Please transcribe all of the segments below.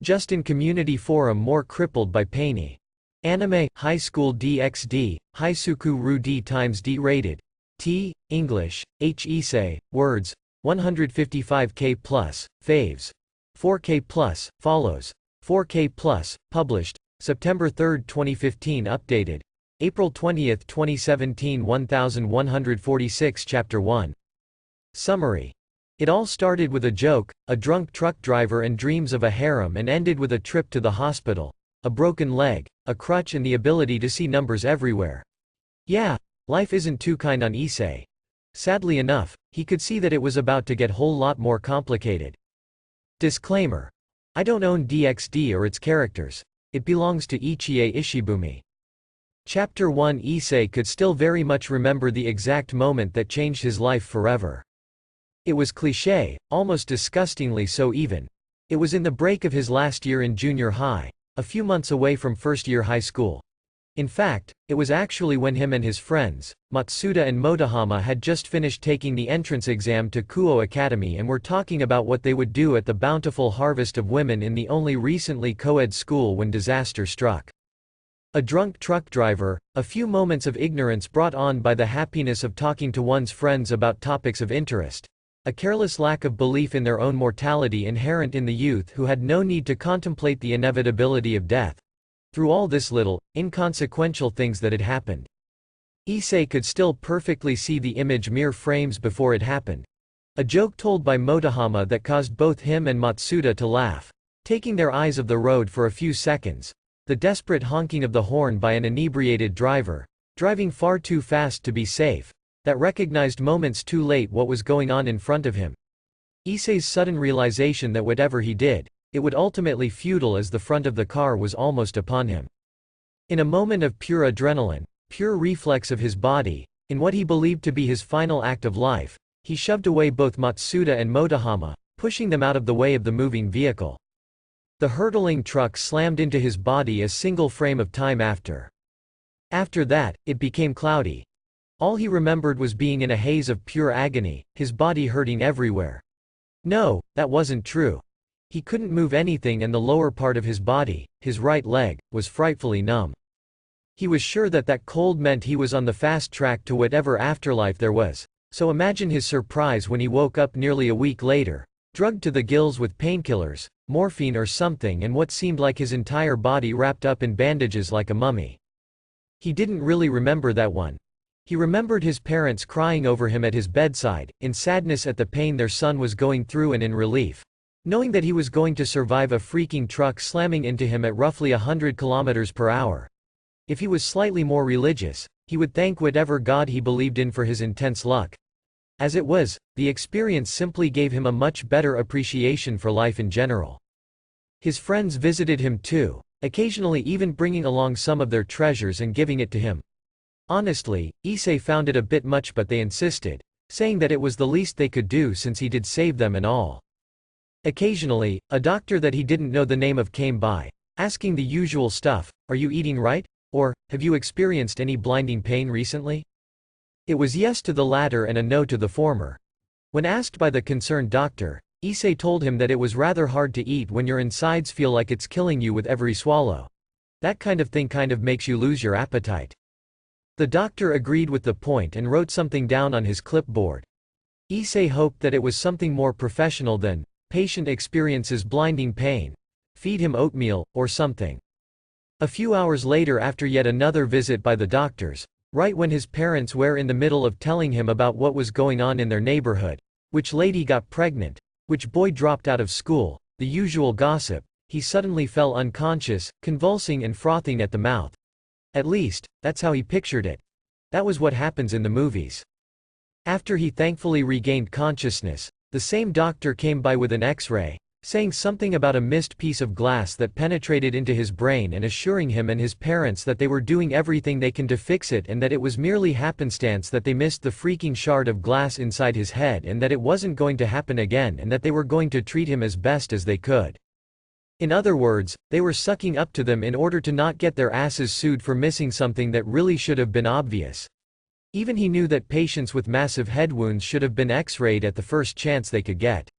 Justin Community Forum more crippled by Painy. Anime, High School DxD, Haisuku Ru D times D rated. T, English, H issei, words, 155k plus, faves. 4k plus, follows. 4k plus, published, September 3, 2015 updated. April 20, 2017 1146 Chapter 1. Summary. It all started with a joke, a drunk truck driver and dreams of a harem, and ended with a trip to the hospital, a broken leg, a crutch, and the ability to see numbers everywhere. Yeah, life isn't too kind on Issei. Sadly enough, he could see that it was about to get whole lot more complicated. Disclaimer. I don't own DxD or its characters. It belongs to Ichie Ishibumi. Chapter 1. Issei could still very much remember the exact moment that changed his life forever. It was cliché, almost disgustingly so even. It was in the break of his last year in junior high, a few months away from first-year high school. In fact, it was actually when him and his friends, Matsuda and Motohama, had just finished taking the entrance exam to Kuo Academy and were talking about what they would do at the bountiful harvest of women in the only recently co-ed school when disaster struck. A drunk truck driver, a few moments of ignorance brought on by the happiness of talking to one's friends about topics of interest. A careless lack of belief in their own mortality inherent in the youth who had no need to contemplate the inevitability of death. Through all this little, inconsequential things that had happened, Issei could still perfectly see the image mere frames before it happened. A joke told by Motohama that caused both him and Matsuda to laugh, taking their eyes off the road for a few seconds. The desperate honking of the horn by an inebriated driver, driving far too fast to be safe, that recognized moments too late what was going on in front of him. Issei's sudden realization that whatever he did, it would ultimately futile as the front of the car was almost upon him. In a moment of pure adrenaline, pure reflex of his body, in what he believed to be his final act of life, he shoved away both Matsuda and Motohama, pushing them out of the way of the moving vehicle. The hurtling truck slammed into his body a single frame of time after. After that, it became cloudy. All he remembered was being in a haze of pure agony, his body hurting everywhere. No, that wasn't true. He couldn't move anything, and the lower part of his body, his right leg, was frightfully numb. He was sure that that cold meant he was on the fast track to whatever afterlife there was, so imagine his surprise when he woke up nearly a week later, drugged to the gills with painkillers, morphine or something, and what seemed like his entire body wrapped up in bandages like a mummy. He didn't really remember that one. He remembered his parents crying over him at his bedside, in sadness at the pain their son was going through and in relief, knowing that he was going to survive a freaking truck slamming into him at roughly 100 kilometers per hour. If he was slightly more religious, he would thank whatever god he believed in for his intense luck. As it was, the experience simply gave him a much better appreciation for life in general. His friends visited him too, occasionally even bringing along some of their treasures and giving it to him. Honestly, Issei found it a bit much, but they insisted, saying that it was the least they could do since he did save them and all. Occasionally, a doctor that he didn't know the name of came by, asking the usual stuff, "Are you eating right?" or "Have you experienced any blinding pain recently?" It was yes to the latter and a no to the former. When asked by the concerned doctor, Issei told him that it was rather hard to eat when your insides feel like it's killing you with every swallow. That kind of thing kind of makes you lose your appetite. The doctor agreed with the point and wrote something down on his clipboard. Issei hoped that it was something more professional than, "Patient experiences blinding pain. Feed him oatmeal," or something. A few hours later, after yet another visit by the doctors, right when his parents were in the middle of telling him about what was going on in their neighborhood, which lady got pregnant, which boy dropped out of school, the usual gossip, he suddenly fell unconscious, convulsing and frothing at the mouth. At least, that's how he pictured it. That was what happens in the movies. After he thankfully regained consciousness, the same doctor came by with an X-ray, saying something about a missed piece of glass that penetrated into his brain and assuring him and his parents that they were doing everything they can to fix it and that it was merely happenstance that they missed the freaking shard of glass inside his head and that it wasn't going to happen again and that they were going to treat him as best as they could. In other words, they were sucking up to them in order to not get their asses sued for missing something that really should have been obvious. Even he knew that patients with massive head wounds should have been X-rayed at the first chance they could get.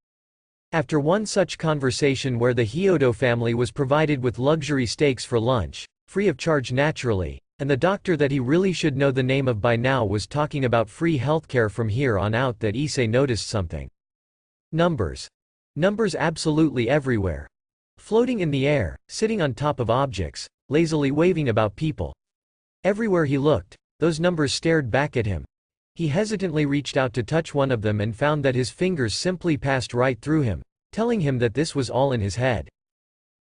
After one such conversation where the Hyodo family was provided with luxury steaks for lunch, free of charge naturally, and the doctor that he really should know the name of by now was talking about free healthcare from here on out, that Issei noticed something. Numbers. Numbers absolutely everywhere. Floating in the air, sitting on top of objects, lazily waving about people. Everywhere he looked, those numbers stared back at him. He hesitantly reached out to touch one of them and found that his fingers simply passed right through him, telling him that this was all in his head.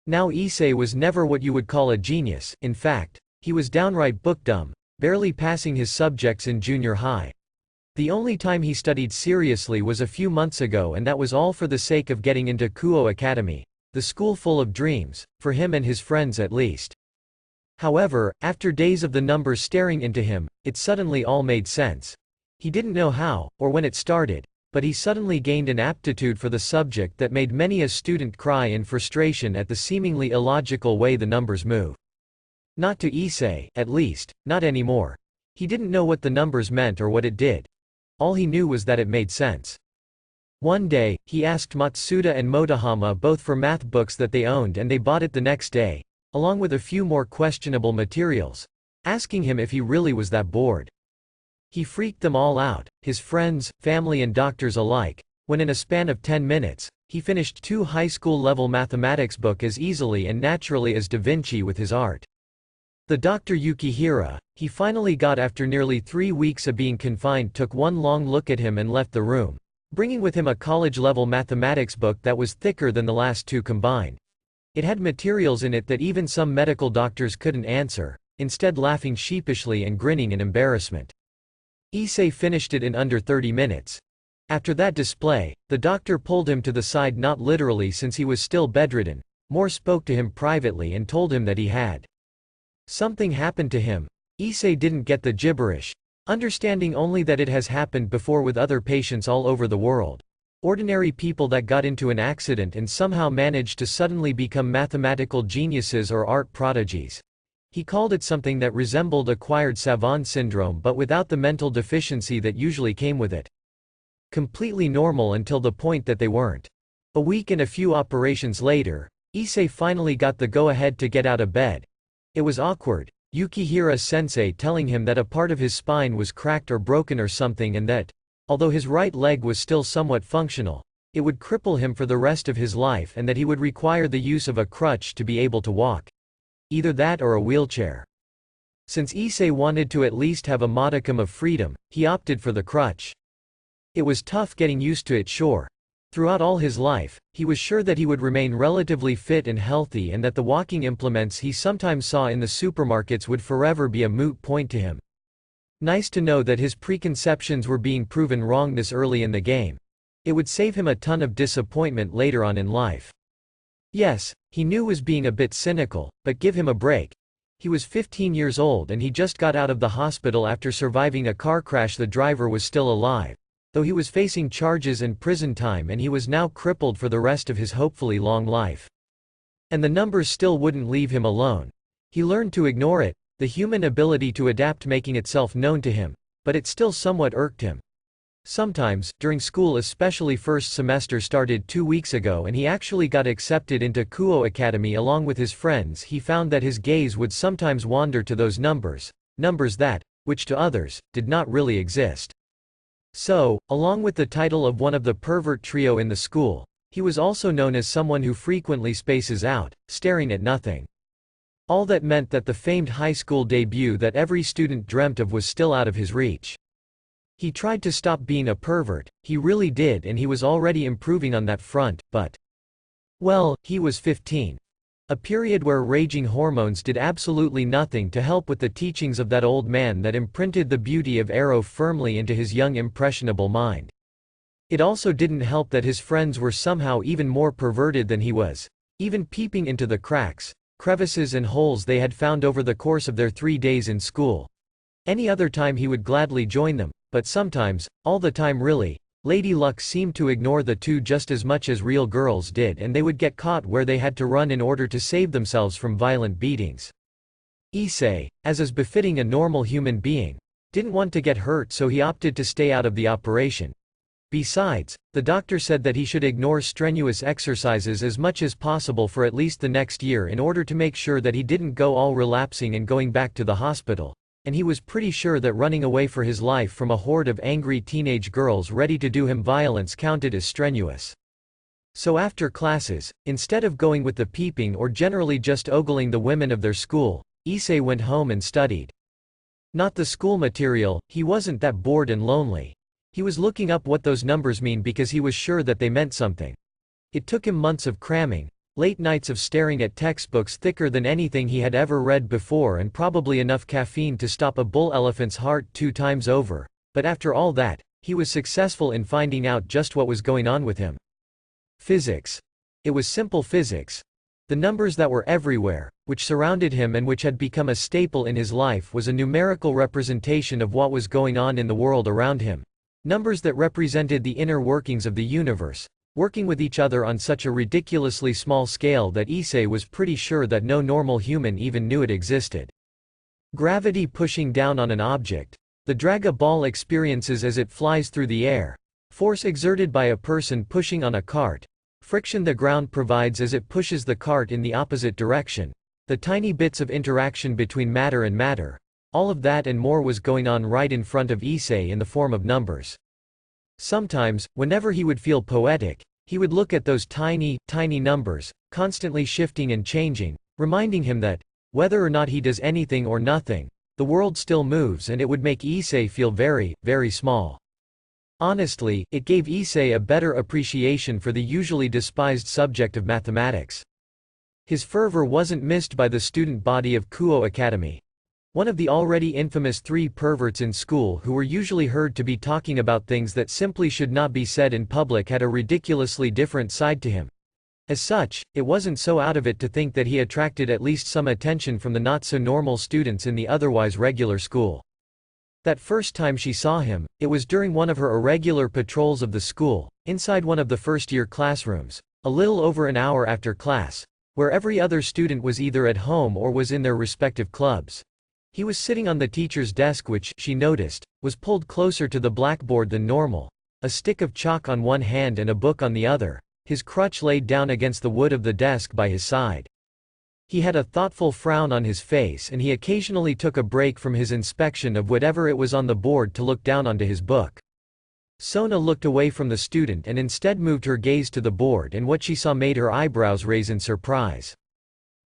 Now Issei was never what you would call a genius. In fact, he was downright book dumb, barely passing his subjects in junior high. The only time he studied seriously was a few months ago, and that was all for the sake of getting into Kuo Academy, the school full of dreams, for him and his friends at least. However, after days of the numbers staring into him, it suddenly all made sense. He didn't know how, or when it started, but he suddenly gained an aptitude for the subject that made many a student cry in frustration at the seemingly illogical way the numbers move. Not to Issei, at least, not anymore. He didn't know what the numbers meant or what it did. All he knew was that it made sense. One day, he asked Matsuda and Motohama both for math books that they owned, and they bought it the next day, along with a few more questionable materials, asking him if he really was that bored. He freaked them all out, his friends, family and doctors alike, when in a span of 10 minutes, he finished 2 high school level mathematics books as easily and naturally as Da Vinci with his art. The Dr. Yukihira, he finally got after nearly 3 weeks of being confined, took one long look at him and left the room, bringing with him a college-level mathematics book that was thicker than the last 2 combined. It had materials in it that even some medical doctors couldn't answer, instead laughing sheepishly and grinning in embarrassment. Issei finished it in under 30 minutes. After that display, the doctor pulled him to the side, not literally since he was still bedridden, more spoke to him privately and told him that he had something happened to him. Issei didn't get the gibberish, understanding only that it has happened before with other patients all over the world. Ordinary people that got into an accident and somehow managed to suddenly become mathematical geniuses or art prodigies. He called it something that resembled acquired savant syndrome, but without the mental deficiency that usually came with it. Completely normal until the point that they weren't. A week and a few operations later, Issei finally got the go-ahead to get out of bed. It was awkward, Yukihira-sensei telling him that a part of his spine was cracked or broken or something, and that, although his right leg was still somewhat functional, it would cripple him for the rest of his life and that he would require the use of a crutch to be able to walk. Either that or a wheelchair. Since Issei wanted to at least have a modicum of freedom, he opted for the crutch. It was tough getting used to it, sure. Throughout all his life, he was sure that he would remain relatively fit and healthy, and that the walking implements he sometimes saw in the supermarkets would forever be a moot point to him. Nice to know that his preconceptions were being proven wrong this early in the game. It would save him a ton of disappointment later on in life. Yes, he knew was being a bit cynical, but give him a break. He was 15 years old and he just got out of the hospital after surviving a car crash. The driver was still alive, though he was facing charges and prison time, and he was now crippled for the rest of his hopefully long life. And the numbers still wouldn't leave him alone. He learned to ignore it, the human ability to adapt making itself known to him, but it still somewhat irked him. Sometimes, during school, especially first semester started 2 weeks ago and he actually got accepted into Kuo Academy along with his friends, he found that his gaze would sometimes wander to those numbers that, which to others, did not really exist. So, along with the title of one of the pervert trio in the school, he was also known as someone who frequently spaces out, staring at nothing. All that meant that the famed high school debut that every student dreamt of was still out of his reach. He tried to stop being a pervert, he really did, and he was already improving on that front, but well, he was 15. A period where raging hormones did absolutely nothing to help with the teachings of that old man that imprinted the beauty of Arrow firmly into his young impressionable mind. It also didn't help that his friends were somehow even more perverted than he was, even peeping into the cracks, crevices and holes they had found over the course of their 3 days in school. Any other time he would gladly join them, but sometimes, all the time really, Lady Luck seemed to ignore the two just as much as real girls did, and they would get caught where they had to run in order to save themselves from violent beatings. Issei, as is befitting a normal human being, didn't want to get hurt, so he opted to stay out of the operation. Besides, the doctor said that he should ignore strenuous exercises as much as possible for at least the next year in order to make sure that he didn't go all relapsing and going back to the hospital, and he was pretty sure that running away for his life from a horde of angry teenage girls ready to do him violence counted as strenuous. So after classes, instead of going with the peeping or generally just ogling the women of their school, Issei went home and studied. Not the school material, he wasn't that bored and lonely. He was looking up what those numbers mean because he was sure that they meant something. It took him months of cramming, late nights of staring at textbooks thicker than anything he had ever read before and probably enough caffeine to stop a bull elephant's heart 2 times over, but after all that, he was successful in finding out just what was going on with him. Physics. It was simple physics. The numbers that were everywhere, which surrounded him and which had become a staple in his life, was a numerical representation of what was going on in the world around him. Numbers that represented the inner workings of the universe, working with each other on such a ridiculously small scale that Issei was pretty sure that no normal human even knew it existed. Gravity pushing down on an object, the drag a ball experiences as it flies through the air, force exerted by a person pushing on a cart, friction the ground provides as it pushes the cart in the opposite direction, the tiny bits of interaction between matter and matter. All of that and more was going on right in front of Issei in the form of numbers. Sometimes, whenever he would feel poetic, he would look at those tiny, tiny numbers, constantly shifting and changing, reminding him that, whether or not he does anything or nothing, the world still moves, and it would make Issei feel very, very small. Honestly, it gave Issei a better appreciation for the usually despised subject of mathematics. His fervor wasn't missed by the student body of Kuo Academy. One of the already infamous 3 perverts in school who were usually heard to be talking about things that simply should not be said in public had a ridiculously different side to him. As such, it wasn't so out of it to think that he attracted at least some attention from the not-so-normal students in the otherwise regular school. That first time she saw him, it was during one of her irregular patrols of the school, inside one of the first-year classrooms, a little over an hour after class, where every other student was either at home or was in their respective clubs. He was sitting on the teacher's desk, which, she noticed, was pulled closer to the blackboard than normal, a stick of chalk on one hand and a book on the other, his crutch laid down against the wood of the desk by his side. He had a thoughtful frown on his face, and he occasionally took a break from his inspection of whatever it was on the board to look down onto his book. Sona looked away from the student and instead moved her gaze to the board, and what she saw made her eyebrows raise in surprise.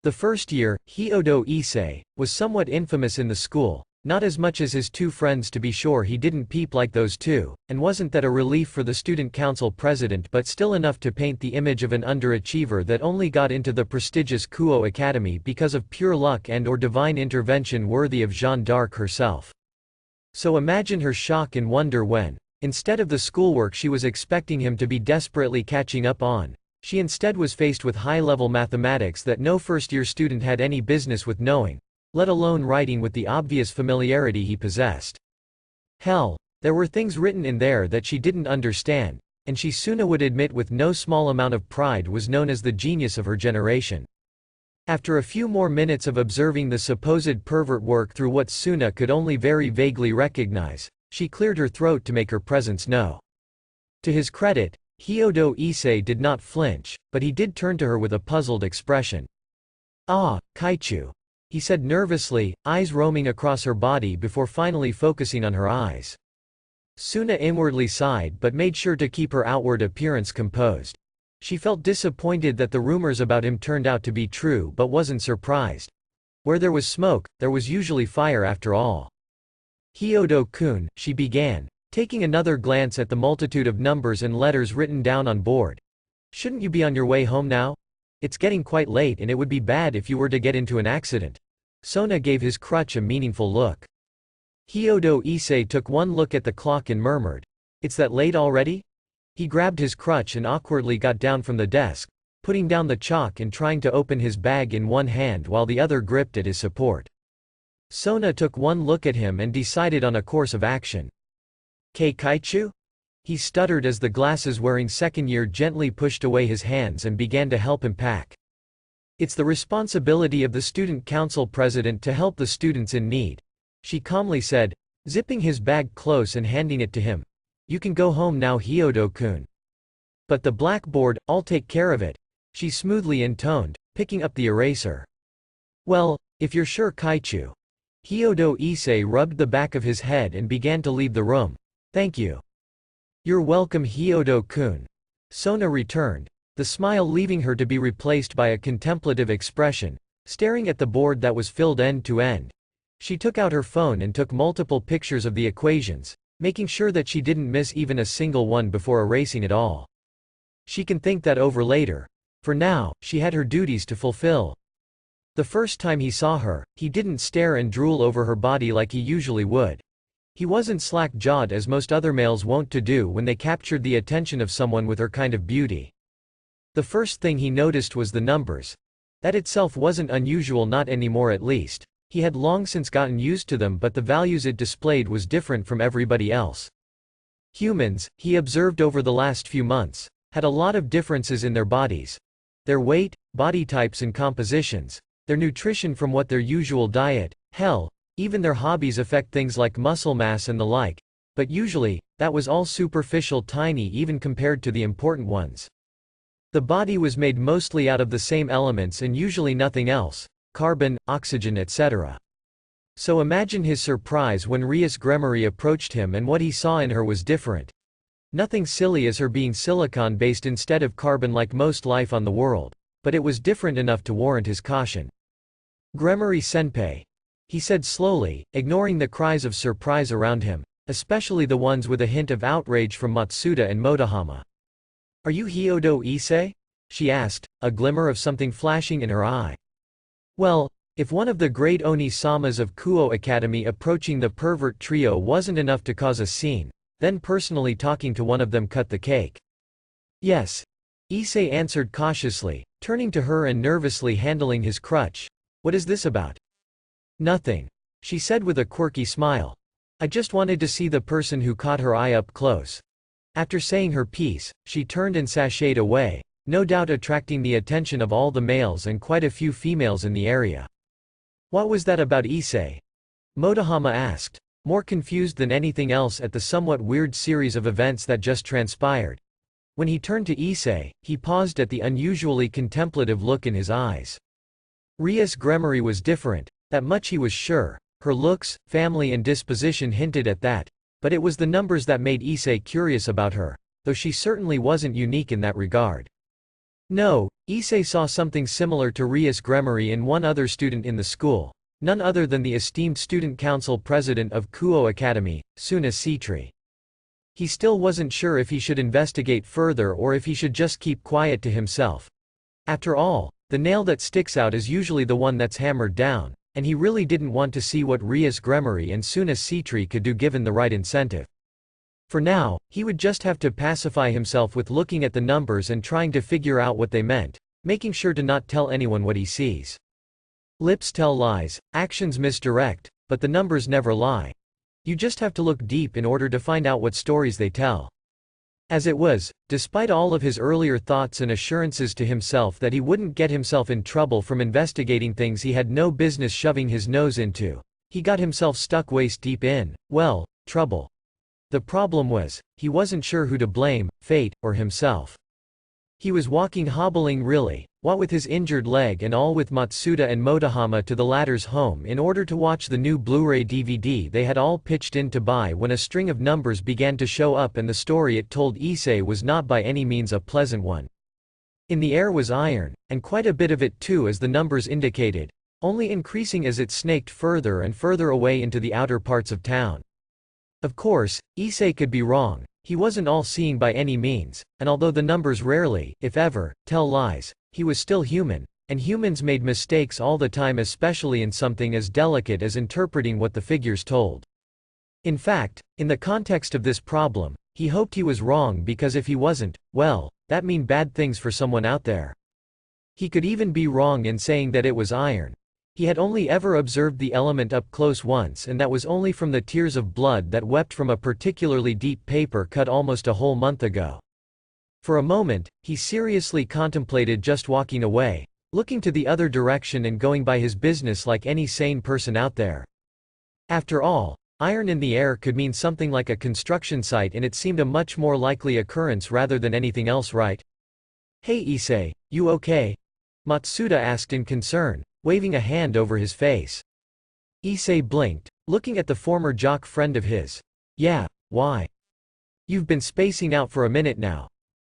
The first year, Hyodo Issei, was somewhat infamous in the school, not as much as his 2 friends, to be sure. He didn't peep like those 2, and wasn't that a relief for the student council president, but still enough to paint the image of an underachiever that only got into the prestigious Kuo Academy because of pure luck and or divine intervention worthy of Jeanne d'Arc herself. So imagine her shock and wonder when, instead of the schoolwork she was expecting him to be desperately catching up on, she instead was faced with high-level mathematics that no first-year student had any business with knowing, let alone writing with the obvious familiarity he possessed. Hell, there were things written in there that she didn't understand, and she Suna would admit with no small amount of pride was known as the genius of her generation. After a few more minutes of observing the supposed pervert work through what Suna could only very vaguely recognize, she cleared her throat to make her presence known. To his credit, Hyodo Issei did not flinch, but he did turn to her with a puzzled expression. "Ah, Kaichu," he said nervously, eyes roaming across her body before finally focusing on her eyes. Suna inwardly sighed but made sure to keep her outward appearance composed. She felt disappointed that the rumors about him turned out to be true, but wasn't surprised. Where there was smoke, there was usually fire after all. "Hyodo-kun," she began, taking another glance at the multitude of numbers and letters written down on board. "Shouldn't you be on your way home now? It's getting quite late and it would be bad if you were to get into an accident." Sona gave his crutch a meaningful look. Hyodo Issei took one look at the clock and murmured, "It's that late already?" He grabbed his crutch and awkwardly got down from the desk, putting down the chalk and trying to open his bag in one hand while the other gripped at his support. Sona took one look at him and decided on a course of action. "Kaichu?" he stuttered as the glasses-wearing second-year gently pushed away his hands and began to help him pack. "It's the responsibility of the student council president to help the students in need," she calmly said, zipping his bag close and handing it to him. You can go home now, Hyodo-kun. But the blackboard, I'll take care of it, she smoothly intoned, picking up the eraser. Well, if you're sure, Kaichu. Hyodo Issei rubbed the back of his head and began to leave the room. Thank you. You're welcome, Hyodo-kun. Sona returned, the smile leaving her to be replaced by a contemplative expression, staring at the board that was filled end to end. She took out her phone and took multiple pictures of the equations, making sure that she didn't miss even a single one before erasing it all. She can think that over later. For now, she had her duties to fulfill. The first time he saw her, he didn't stare and drool over her body like he usually would. He wasn't slack-jawed as most other males wont to do when they captured the attention of someone with her kind of beauty. The first thing he noticed was the numbers. That itself wasn't unusual, not anymore at least. He had long since gotten used to them, but the values it displayed was different from everybody else. Humans, he observed over the last few months, had a lot of differences in their bodies. Their weight, body types and compositions, their nutrition from what their usual diet, hell, even their hobbies affect things like muscle mass and the like, but usually, that was all superficial, tiny even compared to the important ones. The body was made mostly out of the same elements and usually nothing else, carbon, oxygen, etc. So imagine his surprise when Rias Gremory approached him and what he saw in her was different. Nothing silly as her being silicon-based instead of carbon like most life on the world, but it was different enough to warrant his caution. Gremory-senpai, he said slowly, ignoring the cries of surprise around him, especially the ones with a hint of outrage from Matsuda and Motohama. Are you Hyodo Issei? She asked, a glimmer of something flashing in her eye. Well, if one of the great Oni-samas of Kuo Academy approaching the pervert trio wasn't enough to cause a scene, then personally talking to one of them cut the cake. Yes. Issei answered cautiously, turning to her and nervously handling his crutch. What is this about? Nothing. She said with a quirky smile. I just wanted to see the person who caught her eye up close. After saying her piece, she turned and sashayed away, no doubt attracting the attention of all the males and quite a few females in the area. What was that about, Issei? Motohama asked, more confused than anything else at the somewhat weird series of events that just transpired. When he turned to Issei, he paused at the unusually contemplative look in his eyes. Rias Gremory was different, that much he was sure. Her looks, family and disposition hinted at that, but it was the numbers that made Issei curious about her, though she certainly wasn't unique in that regard. No, Issei saw something similar to Rias Gremory in one other student in the school, none other than the esteemed student council president of Kuo Academy, Suna Citri. He still wasn't sure if he should investigate further or if he should just keep quiet to himself. After all, the nail that sticks out is usually the one that's hammered down, and he really didn't want to see what Rias Gremory and Suna Citri could do given the right incentive. For now, he would just have to pacify himself with looking at the numbers and trying to figure out what they meant, making sure to not tell anyone what he sees. Lips tell lies, actions misdirect, but the numbers never lie. You just have to look deep in order to find out what stories they tell. As it was, despite all of his earlier thoughts and assurances to himself that he wouldn't get himself in trouble from investigating things he had no business shoving his nose into, he got himself stuck waist deep in, well, trouble. The problem was, he wasn't sure who to blame, fate, or himself. He was walking hobbling really, what with his injured leg and all with Matsuda and Motohama to the latter's home in order to watch the new Blu-ray DVD they had all pitched in to buy when a string of numbers began to show up and the story it told Issei was not by any means a pleasant one. In the air was iron, and quite a bit of it too as the numbers indicated, only increasing as it snaked further and further away into the outer parts of town. Of course, Issei could be wrong. He wasn't all-seeing by any means, and although the numbers rarely, if ever, tell lies, he was still human, and humans made mistakes all the time, especially in something as delicate as interpreting what the figures told. In fact, in the context of this problem, he hoped he was wrong because if he wasn't, well, that meant bad things for someone out there. He could even be wrong in saying that it was iron. He had only ever observed the element up close once, and that was only from the tears of blood that wept from a particularly deep paper cut almost a whole month ago. For a moment, he seriously contemplated just walking away, looking to the other direction and going by his business like any sane person out there. After all, Iron in the air could mean something like a construction site, and it seemed a much more likely occurrence rather than anything else, right? Hey Issei, you okay? Matsuda asked in concern, waving a hand over his face. Issei blinked, looking at the former jock friend of his. Yeah, why? You've been spacing out for a minute now.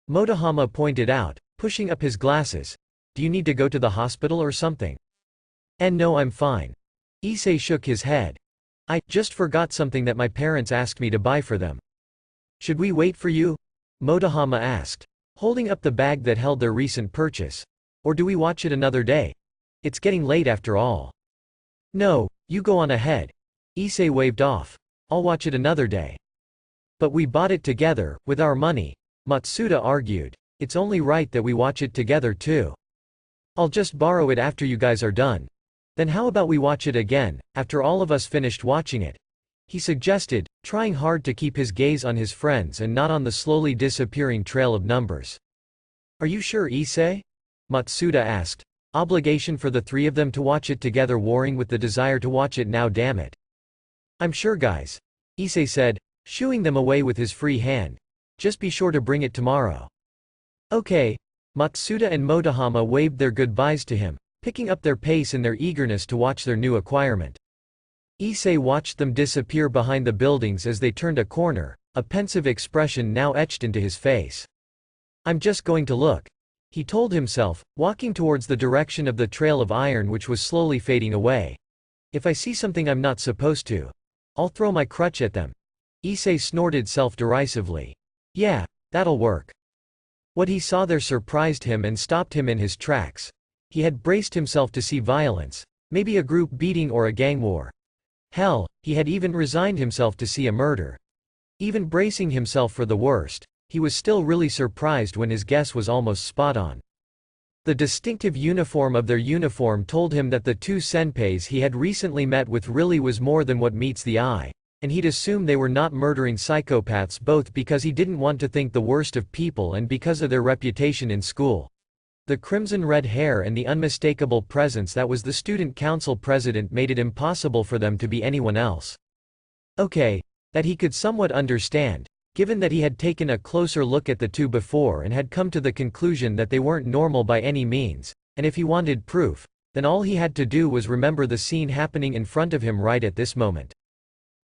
Motohama pointed out, pushing up his glasses. Do you need to go to the hospital or something? And no, I'm fine. Issei shook his head. I just forgot something that my parents asked me to buy for them. Should we wait for you? Motohama asked, holding up the bag that held their recent purchase. Or do we watch it another day? It's getting late after all. No, you go on ahead. Issei waved off. I'll watch it another day. But we bought it together, with our money, Matsuda argued. It's only right that we watch it together too. I'll just borrow it after you guys are done. Then how about we watch it again, after all of us finished watching it? He suggested, trying hard to keep his gaze on his friends and not on the slowly disappearing trail of numbers. Are you sure, Issei? Matsuda asked, obligation for the three of them to watch it together warring with the desire to watch it now, damn it. I'm sure, guys. Issei said, shooing them away with his free hand. Just be sure to bring it tomorrow. Okay. Matsuda and Motohama waved their goodbyes to him, picking up their pace in their eagerness to watch their new acquirement. Issei watched them disappear behind the buildings as they turned a corner, a pensive expression now etched into his face. I'm just going to look, he told himself, walking towards the direction of the trail of iron which was slowly fading away. If I see something I'm not supposed to, I'll throw my crutch at them. Issei snorted self-derisively. Yeah, that'll work. What he saw there surprised him and stopped him in his tracks. He had braced himself to see violence, maybe a group beating or a gang war. Hell, he had even resigned himself to see a murder. Even bracing himself for the worst, he was still really surprised when his guess was almost spot on. The distinctive uniform of their uniform told him that the two senpais he had recently met with really was more than what meets the eye, and he'd assume they were not murdering psychopaths, both because he didn't want to think the worst of people and because of their reputation in school. The crimson-red hair and the unmistakable presence that was the student council president made it impossible for them to be anyone else. Okay, that he could somewhat understand, given that he had taken a closer look at the two before and had come to the conclusion that they weren't normal by any means, and if he wanted proof, then all he had to do was remember the scene happening in front of him right at this moment.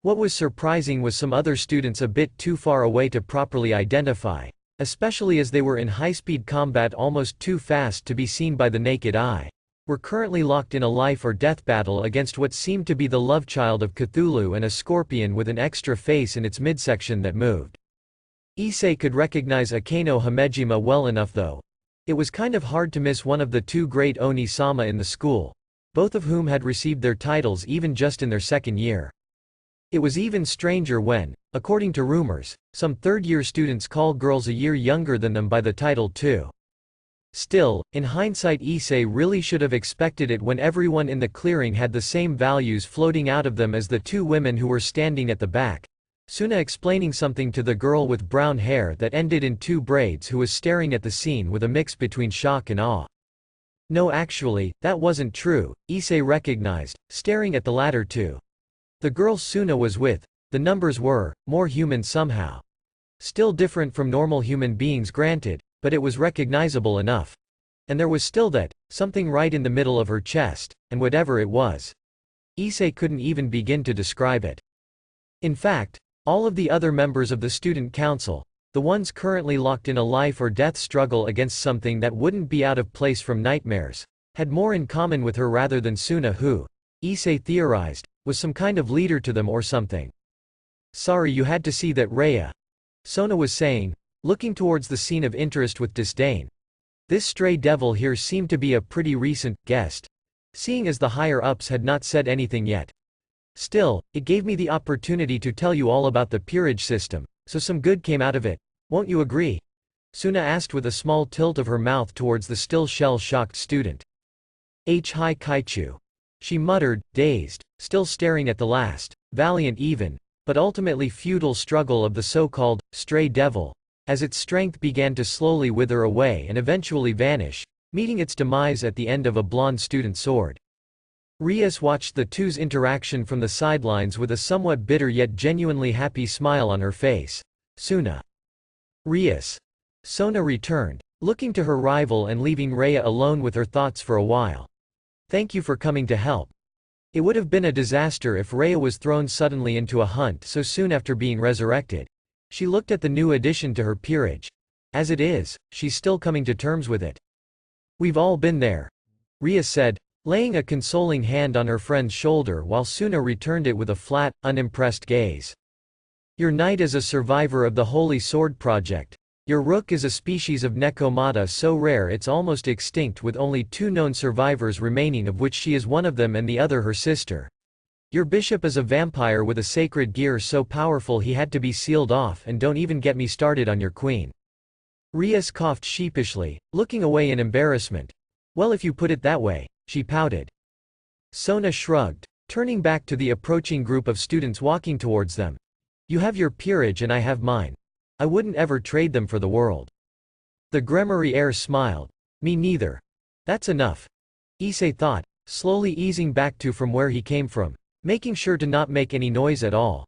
What was surprising was some other students a bit too far away to properly identify, especially as they were in high-speed combat almost too fast to be seen by the naked eye, were currently locked in a life-or-death battle against what seemed to be the love child of Cthulhu and a scorpion with an extra face in its midsection that moved. Issei could recognize Akeno Hamejima well enough though. It was kind of hard to miss one of the two great Oni-sama in the school, both of whom had received their titles even just in their second year. It was even stranger when, according to rumors, some third-year students called girls a year younger than them by the title too. Still, in hindsight, Issei really should have expected it when everyone in the clearing had the same values floating out of them as the two women who were standing at the back, Suna explaining something to the girl with brown hair that ended in two braids who was staring at the scene with a mix between shock and awe. No, actually, that wasn't true, Issei recognized, staring at the latter two. The girl Suna was with, the numbers were, more human somehow. Still different from normal human beings, granted, but it was recognizable enough. And there was still that, something right in the middle of her chest, and whatever it was, Issei couldn't even begin to describe it. In fact, all of the other members of the student council, the ones currently locked in a life-or-death struggle against something that wouldn't be out of place from nightmares, had more in common with her rather than Suna, who, Issei theorized, was some kind of leader to them or something. Sorry you had to see that, Rhea. Sona was saying, looking towards the scene of interest with disdain. This stray devil here seemed to be a pretty recent guest, seeing as the higher-ups had not said anything yet. Still, it gave me the opportunity to tell you all about the peerage system, so some good came out of it, won't you agree? Suna asked with a small tilt of her mouth towards the still shell-shocked student. Hi Kaichu. She muttered, dazed, still staring at the last, valiant even, but ultimately futile struggle of the so-called, stray devil, as its strength began to slowly wither away and eventually vanish, meeting its demise at the end of a blonde student's sword. Rias watched the two's interaction from the sidelines with a somewhat bitter yet genuinely happy smile on her face. Suna. Rias. Sona returned, looking to her rival and leaving Rhea alone with her thoughts for a while. Thank you for coming to help. It would have been a disaster if Rhea was thrown suddenly into a hunt so soon after being resurrected. She looked at the new addition to her peerage. As it is, she's still coming to terms with it. We've all been there, Rhea said, laying a consoling hand on her friend's shoulder while Suna returned it with a flat, unimpressed gaze. Your knight is a survivor of the Holy Sword Project. Your rook is a species of Nekomata so rare it's almost extinct with only 2 known survivors remaining, of which she is one of them and the other her sister. Your bishop is a vampire with a sacred gear so powerful he had to be sealed off, and don't even get me started on your queen. Rias coughed sheepishly, looking away in embarrassment. Well, if you put it that way, she pouted. Sona shrugged, turning back to the approaching group of students walking towards them. You have your peerage and I have mine. I wouldn't ever trade them for the world. The Gremory heir smiled. Me neither. That's enough. Issei thought, slowly easing back to from where he came from, making sure to not make any noise at all.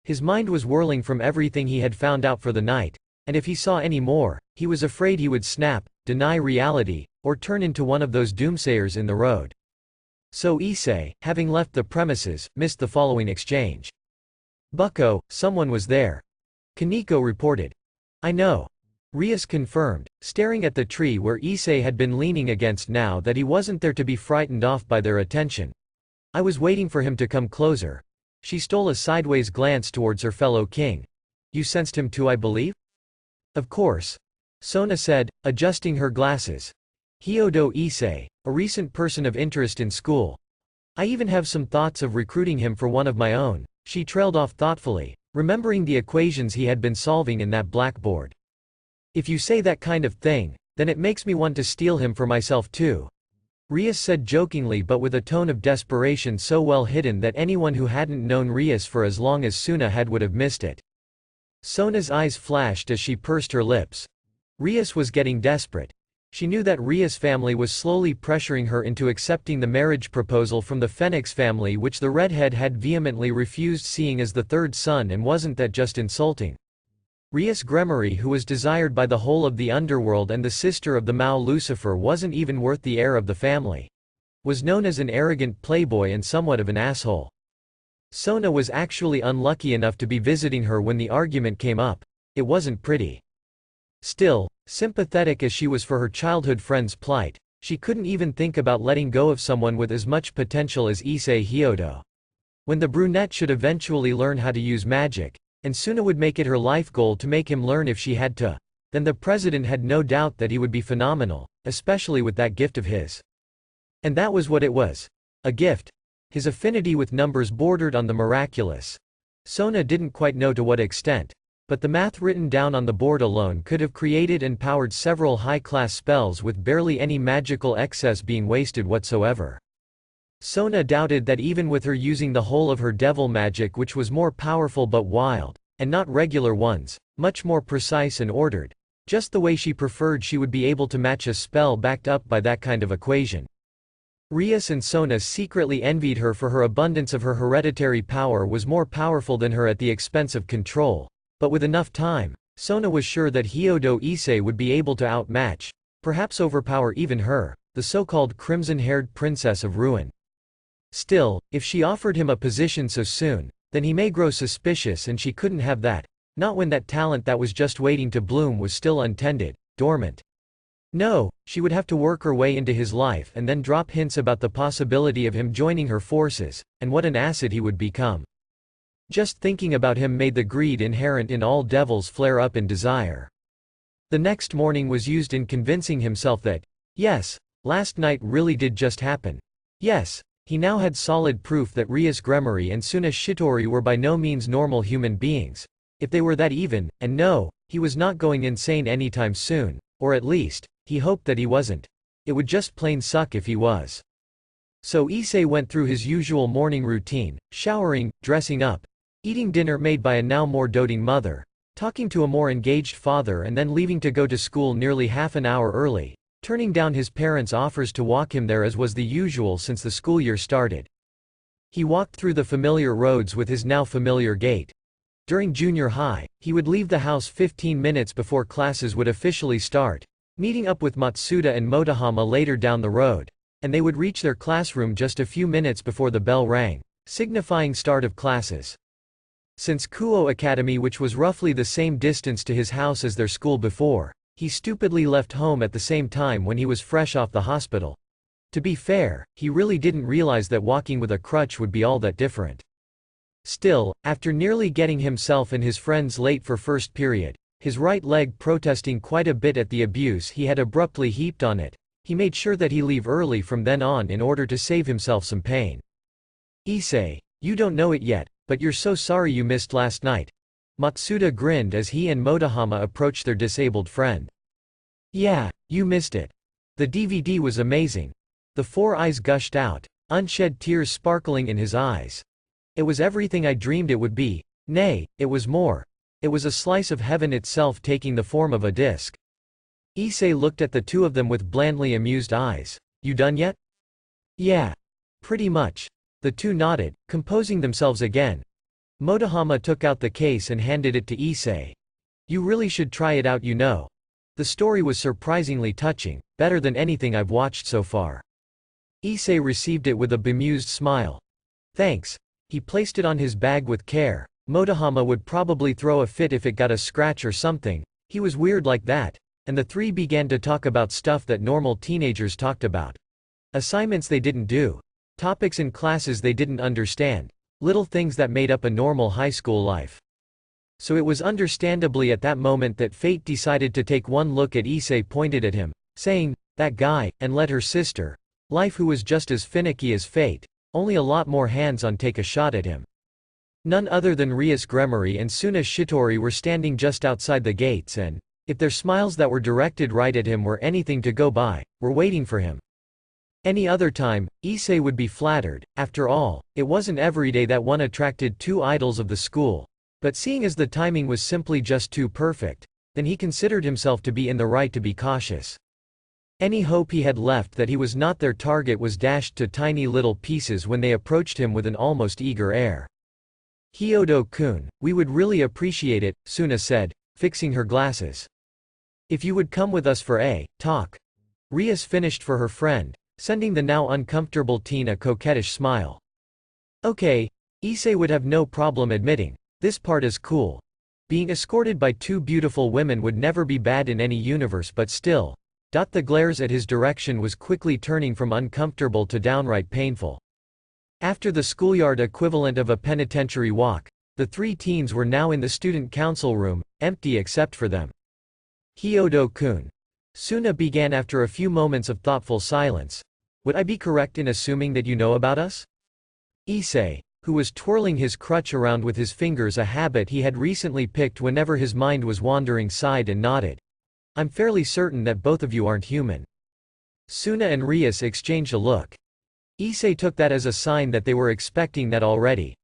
His mind was whirling from everything he had found out for the night, and if he saw any more, he was afraid he would snap, deny reality, or turn into one of those doomsayers in the road. So Issei, having left the premises, missed the following exchange. Bucko, someone was there. Kaneko reported. I know. Rias confirmed, staring at the tree where Issei had been leaning against now that he wasn't there to be frightened off by their attention. I was waiting for him to come closer. She stole a sideways glance towards her fellow king. You sensed him too, I believe? Of course. Sona said, adjusting her glasses. Hyodo Issei, a recent person of interest in school. I even have some thoughts of recruiting him for one of my own. She trailed off thoughtfully, remembering the equations he had been solving in that blackboard. If you say that kind of thing, then it makes me want to steal him for myself too. Rias said jokingly but with a tone of desperation so well hidden that anyone who hadn't known Rias for as long as Suna had would have missed it. Sona's eyes flashed as she pursed her lips. Rias was getting desperate. She knew that Rias' family was slowly pressuring her into accepting the marriage proposal from the Phoenix family, which the redhead had vehemently refused, seeing as the third son, and wasn't that just insulting? Rias Gremory, who was desired by the whole of the underworld and the sister of the Mao Lucifer, wasn't even worth the heir of the family. Was known as an arrogant playboy and somewhat of an asshole. Sona was actually unlucky enough to be visiting her when the argument came up. It wasn't pretty. Still, sympathetic as she was for her childhood friend's plight, she couldn't even think about letting go of someone with as much potential as Issei Hyodo. When the brunette should eventually learn how to use magic, and Suna would make it her life goal to make him learn if she had to, then the president had no doubt that he would be phenomenal, especially with that gift of his. And that was what it was. A gift. His affinity with numbers bordered on the miraculous. Sona didn't quite know to what extent, but the math written down on the board alone could have created and powered several high-class spells with barely any magical excess being wasted whatsoever. Sona doubted that even with her using the whole of her devil magic, which was more powerful but wild, and not regular ones, much more precise and ordered, just the way she preferred, she would be able to match a spell backed up by that kind of equation. Rias and Sona secretly envied her for her abundance of her hereditary power was more powerful than her at the expense of control. But with enough time, Sona was sure that Hyodo Issei would be able to outmatch, perhaps overpower even her, the so-called crimson-haired princess of ruin. Still, if she offered him a position so soon, then he may grow suspicious, and she couldn't have that, not when that talent that was just waiting to bloom was still untended, dormant. No, she would have to work her way into his life and then drop hints about the possibility of him joining her forces, and what an asset he would become. Just thinking about him made the greed inherent in all devils flare up in desire. The next morning was used in convincing himself that, yes, last night really did just happen. Yes, he now had solid proof that Rias Gremory and Suna Shitori were by no means normal human beings, if they were that even, and no, he was not going insane anytime soon, or at least, he hoped that he wasn't. It would just plain suck if he was. So Issei went through his usual morning routine, showering, dressing up, eating dinner made by a now more doting mother, talking to a more engaged father, and then leaving to go to school nearly half an hour early, turning down his parents' offers to walk him there as was the usual since the school year started. He walked through the familiar roads with his now familiar gait. During junior high, he would leave the house 15 minutes before classes would officially start, meeting up with Matsuda and Motohama later down the road, and they would reach their classroom just a few minutes before the bell rang, signifying start of classes. Since Kuo Academy, which was roughly the same distance to his house as their school before, he stupidly left home at the same time when he was fresh off the hospital. To be fair, he really didn't realize that walking with a crutch would be all that different. Still, after nearly getting himself and his friends late for first period, his right leg protesting quite a bit at the abuse he had abruptly heaped on it, he made sure that he leave early from then on in order to save himself some pain. "Issei, you don't know it yet, but you're so sorry you missed last night." Matsuda grinned as he and Motohama approached their disabled friend. "Yeah, you missed it. The DVD was amazing." The four eyes gushed out, unshed tears sparkling in his eyes. "It was everything I dreamed it would be. Nay, it was more. It was a slice of heaven itself taking the form of a disc." Issei looked at the two of them with blandly amused eyes. "You done yet?" "Yeah. Pretty much." The two nodded, composing themselves again. Motohama took out the case and handed it to Issei. "You really should try it out, you know. The story was surprisingly touching, better than anything I've watched so far." Issei received it with a bemused smile. "Thanks." He placed it on his bag with care. Motohama would probably throw a fit if it got a scratch or something. He was weird like that. And the three began to talk about stuff that normal teenagers talked about. Assignments they didn't do. Topics in classes they didn't understand. Little things that made up a normal high school life. So it was understandably at that moment that fate decided to take one look at Issei, pointed at him, saying, "That guy," and let her sister, Life, who was just as finicky as fate, only a lot more hands-on, take a shot at him. None other than Rias Gremory and Suna Shitori were standing just outside the gates and, if their smiles that were directed right at him were anything to go by, were waiting for him. Any other time, Issei would be flattered. After all, it wasn't every day that one attracted two idols of the school. But seeing as the timing was simply just too perfect, then he considered himself to be in the right to be cautious. Any hope he had left that he was not their target was dashed to tiny little pieces when they approached him with an almost eager air. "Hyodo-kun, we would really appreciate it," Suna said, fixing her glasses. "If you would come with us for a talk." Rias finished for her friend, sending the now uncomfortable teen a coquettish smile. "Okay," Issei would have no problem admitting. "This part is cool. Being escorted by two beautiful women would never be bad in any universe, but still." The glares at his direction was quickly turning from uncomfortable to downright painful. After the schoolyard equivalent of a penitentiary walk, the three teens were now in the student council room, empty except for them. "Hyodo-kun," Suna began after a few moments of thoughtful silence, "would I be correct in assuming that you know about us?" Issei, who was twirling his crutch around with his fingers, a habit he had recently picked whenever his mind was wandering, sighed and nodded. "I'm fairly certain that both of you aren't human." Suna and Rias exchanged a look. Issei took that as a sign that they were expecting that already.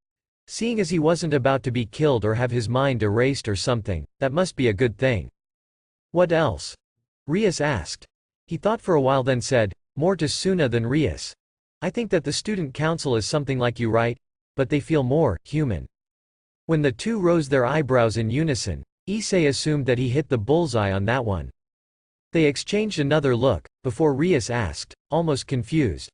Seeing as he wasn't about to be killed or have his mind erased or something, that must be a good thing. "What else?" Rias asked. He thought for a while, then said, more to Suna than Rias, "I think that the student council is something like you, right? But they feel more human." When the two rose their eyebrows in unison, Issei assumed that he hit the bullseye on that one. They exchanged another look, before Rias asked, almost confused,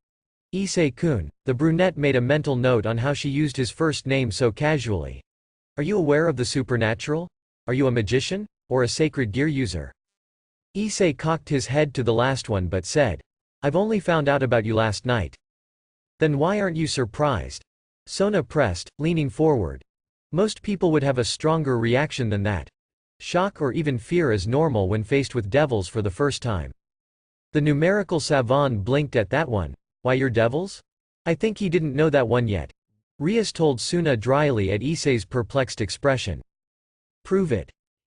"Issei-kun," the brunette made a mental note on how she used his first name so casually. "Are you aware of the supernatural? Are you a magician? Or a sacred gear user?" Issei cocked his head to the last one but said, "I've only found out about you last night." "Then why aren't you surprised?" Sona pressed, leaning forward. "Most people would have a stronger reaction than that. Shock or even fear is normal when faced with devils for the first time." The numerical savant blinked at that one. "Why, you're devils?" "I think he didn't know that one yet," Rias told Suna dryly at Issei's perplexed expression. "Prove it,"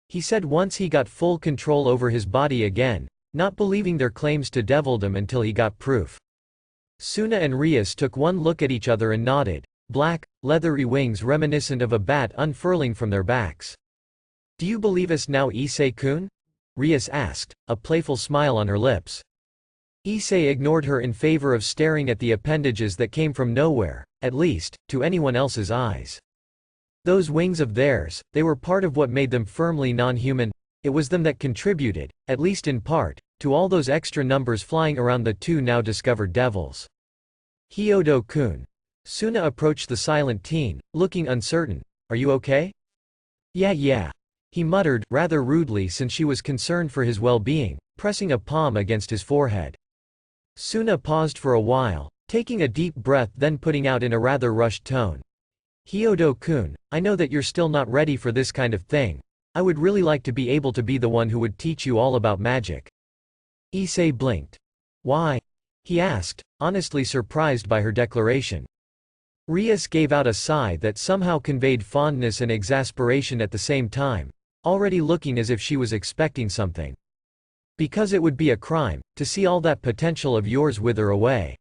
he said once he got full control over his body again, not believing their claims to devildom until he got proof. Suna and Rias took one look at each other and nodded, black, leathery wings reminiscent of a bat unfurling from their backs. "Do you believe us now, Issei-kun?" Rias asked, a playful smile on her lips. Issei ignored her in favor of staring at the appendages that came from nowhere, at least, to anyone else's eyes. Those wings of theirs, they were part of what made them firmly non-human. It was them that contributed, at least in part, to all those extra numbers flying around the two now discovered devils. Hyodo-kun. Suna approached the silent teen, looking uncertain. Are you okay? Yeah, he muttered, rather rudely since she was concerned for his well-being, pressing a palm against his forehead. Suna paused for a while, taking a deep breath, then putting out in a rather rushed tone. Hyodo-kun, I know that you're still not ready for this kind of thing. I would really like to be able to be the one who would teach you all about magic. Issei blinked. Why? He asked, honestly surprised by her declaration. Rias gave out a sigh that somehow conveyed fondness and exasperation at the same time, already looking as if she was expecting something. Because it would be a crime, to see all that potential of yours wither away.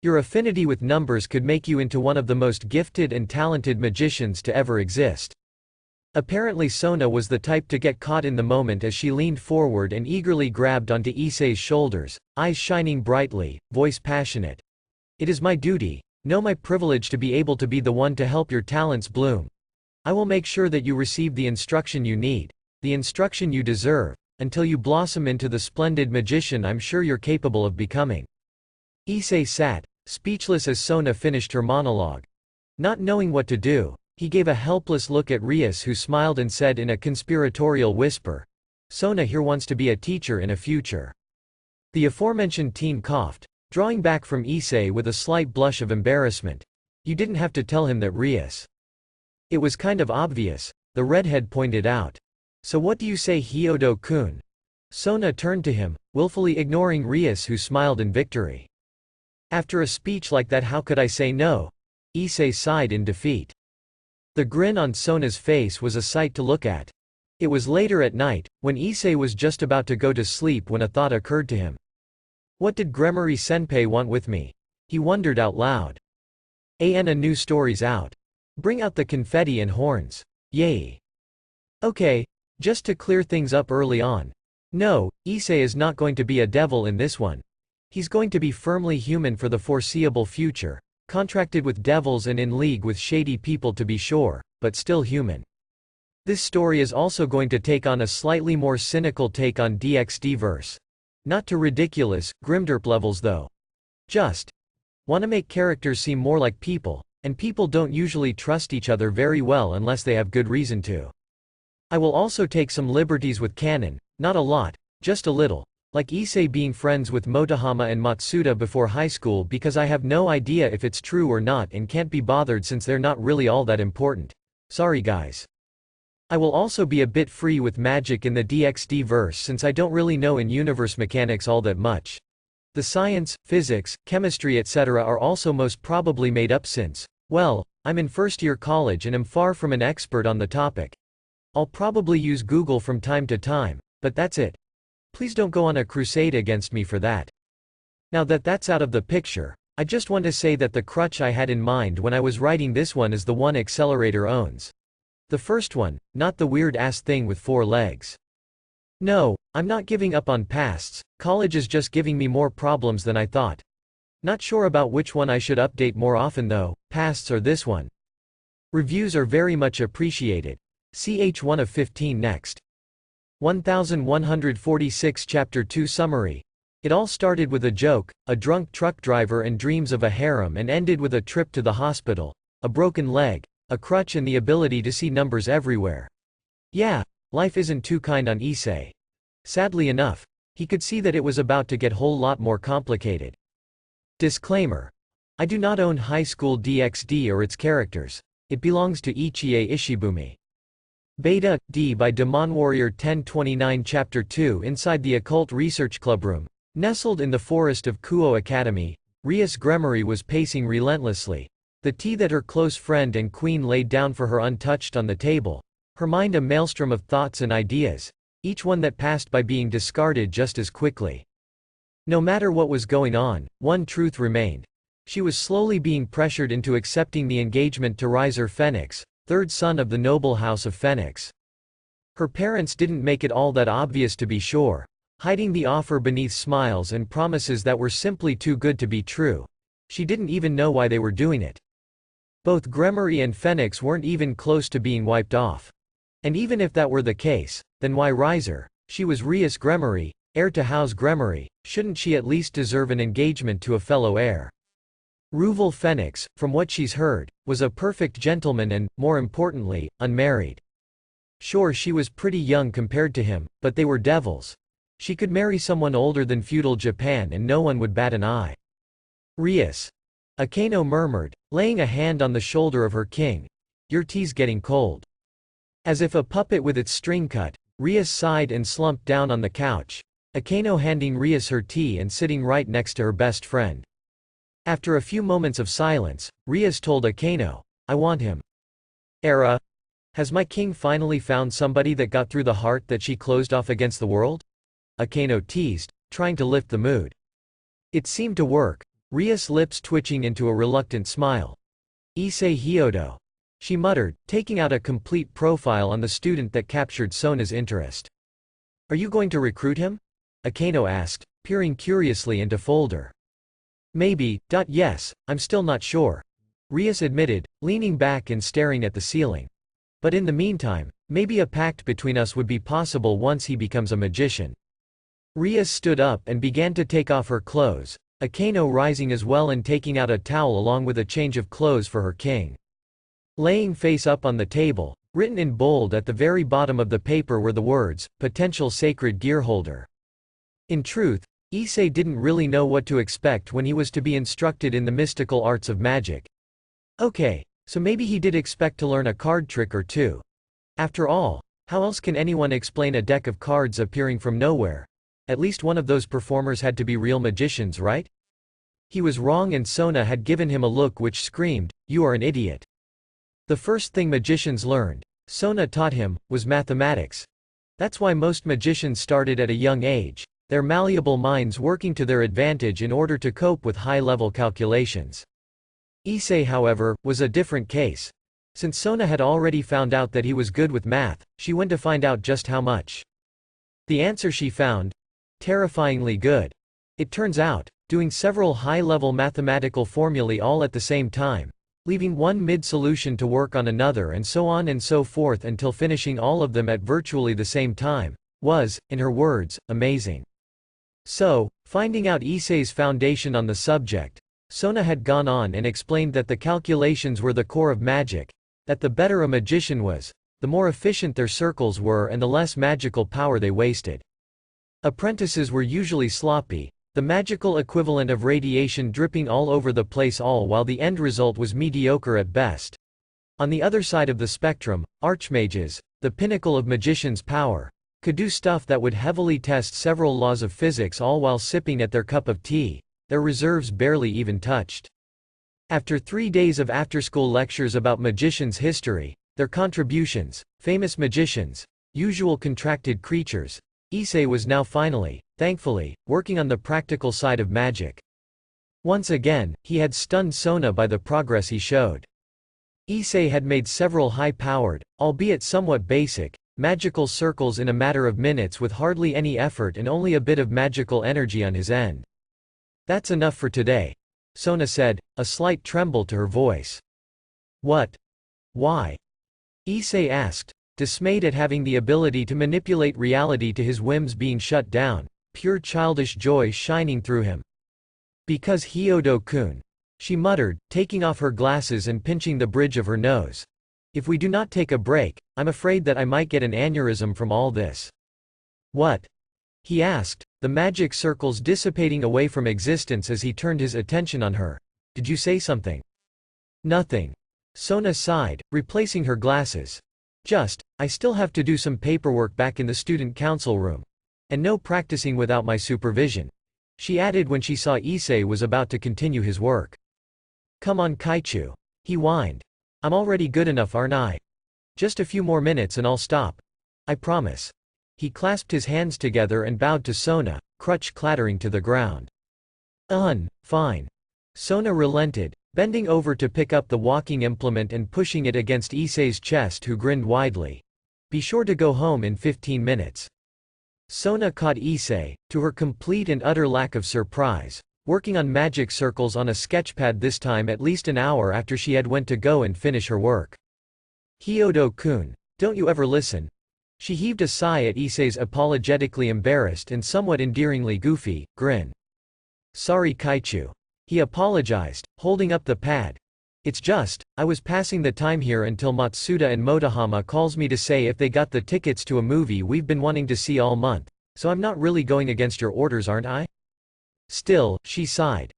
Your affinity with numbers could make you into one of the most gifted and talented magicians to ever exist. Apparently Sona was the type to get caught in the moment as she leaned forward and eagerly grabbed onto Issei's shoulders, eyes shining brightly, voice passionate. It is my duty, no my privilege to be able to be the one to help your talents bloom. I will make sure that you receive the instruction you need, the instruction you deserve, until you blossom into the splendid magician I'm sure you're capable of becoming. Issei sat, speechless as Sona finished her monologue. Not knowing what to do, he gave a helpless look at Rias, who smiled and said in a conspiratorial whisper, Sona here wants to be a teacher in a future. The aforementioned teen coughed, drawing back from Issei with a slight blush of embarrassment. You didn't have to tell him that, Rias. It was kind of obvious, the redhead pointed out. So what do you say, Hyodo-kun? Sona turned to him, willfully ignoring Rias, who smiled in victory. After a speech like that, how could I say no? Issei sighed in defeat. The grin on Sona's face was a sight to look at. It was later at night, when Issei was just about to go to sleep, when a thought occurred to him. What did Gremory-senpai want with me? He wondered out loud. A new story's out. Bring out the confetti and horns. Yay. Okay, just to clear things up early on. No, Issei is not going to be a devil in this one. He's going to be firmly human for the foreseeable future, contracted with devils and in league with shady people to be sure, but still human. This story is also going to take on a slightly more cynical take on DxD verse. Not to ridiculous, grimderp levels though. Just wanna make characters seem more like people, and people don't usually trust each other very well unless they have good reason to. I will also take some liberties with canon, not a lot, just a little, like Issei being friends with Motohama and Matsuda before high school, because I have no idea if it's true or not and can't be bothered since they're not really all that important. Sorry guys. I will also be a bit free with magic in the DxD verse since I don't really know in-universe mechanics all that much. The science, physics, chemistry etc. are also most probably made up since, well, I'm in first-year college and am far from an expert on the topic. I'll probably use Google from time to time, but that's it. Please don't go on a crusade against me for that. Now that that's out of the picture, I just want to say that the crutch I had in mind when I was writing this one is the one Accelerator owns. The first one, not the weird-ass thing with 4 legs. No, I'm not giving up on pasts, college is just giving me more problems than I thought. Not sure about which one I should update more often though, pasts or this one. Reviews are very much appreciated. Ch 1 of 15 next. 1146 Chapter 2 Summary. It all started with a joke, a drunk truck driver and dreams of a harem, and ended with a trip to the hospital, a broken leg, a crutch and the ability to see numbers everywhere. Yeah, life isn't too kind on Issei. Sadly enough, he could see that it was about to get whole lot more complicated. Disclaimer. I do not own High School DxD or its characters. It belongs to Ichie Ishibumi. Beta, D by Demon Warrior 1029 Chapter 2 Inside the Occult Research Club room. Nestled in the forest of Kuo Academy, Rias Gremory was pacing relentlessly. The tea that her close friend and queen laid down for her untouched on the table. Her mind a maelstrom of thoughts and ideas, each one that passed by being discarded just as quickly. No matter what was going on, one truth remained. She was slowly being pressured into accepting the engagement to Riser Phoenix, third son of the noble house of Phoenix. Her parents didn't make it all that obvious to be sure, hiding the offer beneath smiles and promises that were simply too good to be true. She didn't even know why they were doing it. Both Gremory and Phoenix weren't even close to being wiped off. And even if that were the case, then why Riser? She was Rias Gremory, heir to House Gremory, shouldn't she at least deserve an engagement to a fellow heir? Ruval Phoenix, from what she's heard, was a perfect gentleman and, more importantly, unmarried. Sure, she was pretty young compared to him, but they were devils. She could marry someone older than feudal Japan and no one would bat an eye. Rias. Akeno murmured, laying a hand on the shoulder of her king. Your tea's getting cold. As if a puppet with its string cut, Rias sighed and slumped down on the couch, Akeno handing Rias her tea and sitting right next to her best friend. After a few moments of silence, Rias told Akeno, I want him. Era? Has my king finally found somebody that got through the heart that she closed off against the world? Akeno teased, trying to lift the mood. It seemed to work, Rias' lips twitching into a reluctant smile. Issei Hyodo. She muttered, taking out a complete profile on the student that captured Sona's interest. Are you going to recruit him? Akeno asked, peering curiously into folder. Maybe. Yes, I'm still not sure. Rias admitted, leaning back and staring at the ceiling. But in the meantime, maybe a pact between us would be possible once he becomes a magician. Rias stood up and began to take off her clothes, Akeno rising as well and taking out a towel along with a change of clothes for her king. Laying face up on the table, written in bold at the very bottom of the paper were the words, potential sacred gear holder. In truth, Issei didn't really know what to expect when he was to be instructed in the mystical arts of magic. Okay, so maybe he did expect to learn a card trick or two. After all, how else can anyone explain a deck of cards appearing from nowhere? At least one of those performers had to be real magicians, right? He was wrong and Sona had given him a look which screamed, you are an idiot. The first thing magicians learned, Sona taught him, was mathematics. That's why most magicians started at a young age, their malleable minds working to their advantage in order to cope with high-level calculations. Issei, however, was a different case. Since Sona had already found out that he was good with math, she went to find out just how much. The answer she found? Terrifyingly good. It turns out, doing several high-level mathematical formulae all at the same time, leaving one mid-solution to work on another and so on and so forth until finishing all of them at virtually the same time, was, in her words, amazing. So, finding out Issei's foundation on the subject, Sona had gone on and explained that the calculations were the core of magic, that the better a magician was, the more efficient their circles were and the less magical power they wasted. Apprentices were usually sloppy, the magical equivalent of radiation dripping all over the place all while the end result was mediocre at best. On the other side of the spectrum, archmages, the pinnacle of magicians' power, could do stuff that would heavily test several laws of physics all while sipping at their cup of tea, their reserves barely even touched. After 3 days of after-school lectures about magicians' history, their contributions, famous magicians, usual contracted creatures, Issei was now finally, thankfully, working on the practical side of magic. Once again, he had stunned Sona by the progress he showed. Issei had made several high-powered, albeit somewhat basic, magical circles in a matter of minutes with hardly any effort and only a bit of magical energy on his end. That's enough for today, Sona said, a slight tremble to her voice. What? Why? Issei asked, dismayed at having the ability to manipulate reality to his whims being shut down, pure childish joy shining through him. Because Hyodo-kun, she muttered, taking off her glasses and pinching the bridge of her nose. If we do not take a break, I'm afraid that I might get an aneurysm from all this. What? He asked, the magic circles dissipating away from existence as he turned his attention on her. Did you say something? Nothing. Sona sighed, replacing her glasses. I still have to do some paperwork back in the student council room. And no practicing without my supervision, she added when she saw Issei was about to continue his work. Come on Kaichu. He whined. I'm already good enough, aren't I? Just a few more minutes and I'll stop. I promise. He clasped his hands together and bowed to Sona, crutch clattering to the ground. Fine. Sona relented, bending over to pick up the walking implement and pushing it against Issei's chest, who grinned widely. Be sure to go home in 15 minutes. Sona caught Issei, to her complete and utter lack of surprise, working on magic circles on a sketchpad, this time at least an hour after she had went to go and finish her work. Hyodo-kun, don't you ever listen? She heaved a sigh at Issei's apologetically embarrassed and somewhat endearingly goofy grin. Sorry Kaichu. He apologized, holding up the pad. It's just, I was passing the time here until Matsuda and Motohama calls me to say if they got the tickets to a movie we've been wanting to see all month, so I'm not really going against your orders, aren't I? Still, she sighed.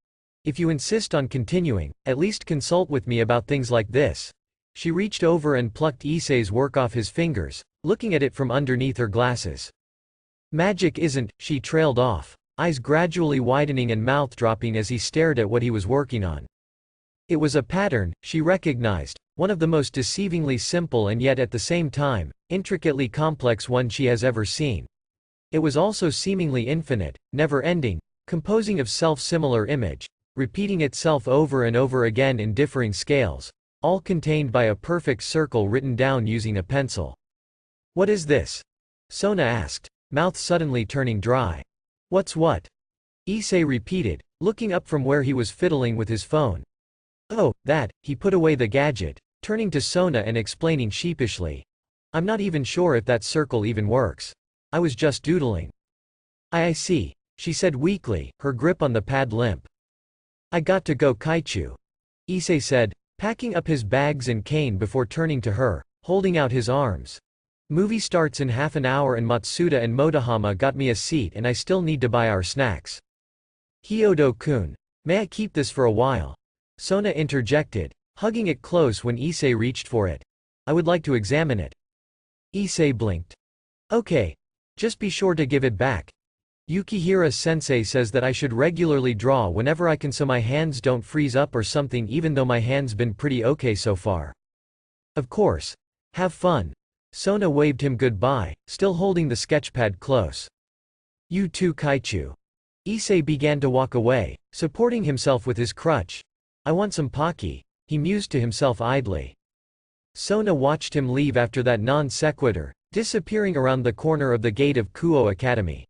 If you insist on continuing, at least consult with me about things like this. She reached over and plucked Issei's work off his fingers, looking at it from underneath her glasses. Magic isn't, she trailed off, eyes gradually widening and mouth dropping as he stared at what he was working on. It was a pattern, she recognized, one of the most deceivingly simple and yet at the same time, intricately complex one she has ever seen. It was also seemingly infinite, never-ending, composing of self-similar image, repeating itself over and over again in differing scales, all contained by a perfect circle written down using a pencil. What is this? Sona asked, mouth suddenly turning dry. What's what? Issei repeated, looking up from where he was fiddling with his phone. Oh, that, he put away the gadget, turning to Sona and explaining sheepishly. I'm not even sure if that circle even works. I was just doodling. I see, she said weakly, her grip on the pad limp. I got to go Kaichu. Issei said, packing up his bags and cane before turning to her, holding out his arms. Movie starts in half an hour and Matsuda and Motohama got me a seat and I still need to buy our snacks. Hyodo-kun, may I keep this for a while? Sona interjected, hugging it close when Issei reached for it. I would like to examine it. Issei blinked. Okay. Just be sure to give it back. Yukihira-sensei says that I should regularly draw whenever I can so my hands don't freeze up or something, even though my hand's been pretty okay so far. Of course. Have fun. Sona waved him goodbye, still holding the sketchpad close. You too Kaichu. Issei began to walk away, supporting himself with his crutch. I want some Pocky, he mused to himself idly. Sona watched him leave after that non sequitur, disappearing around the corner of the gate of Kuo Academy.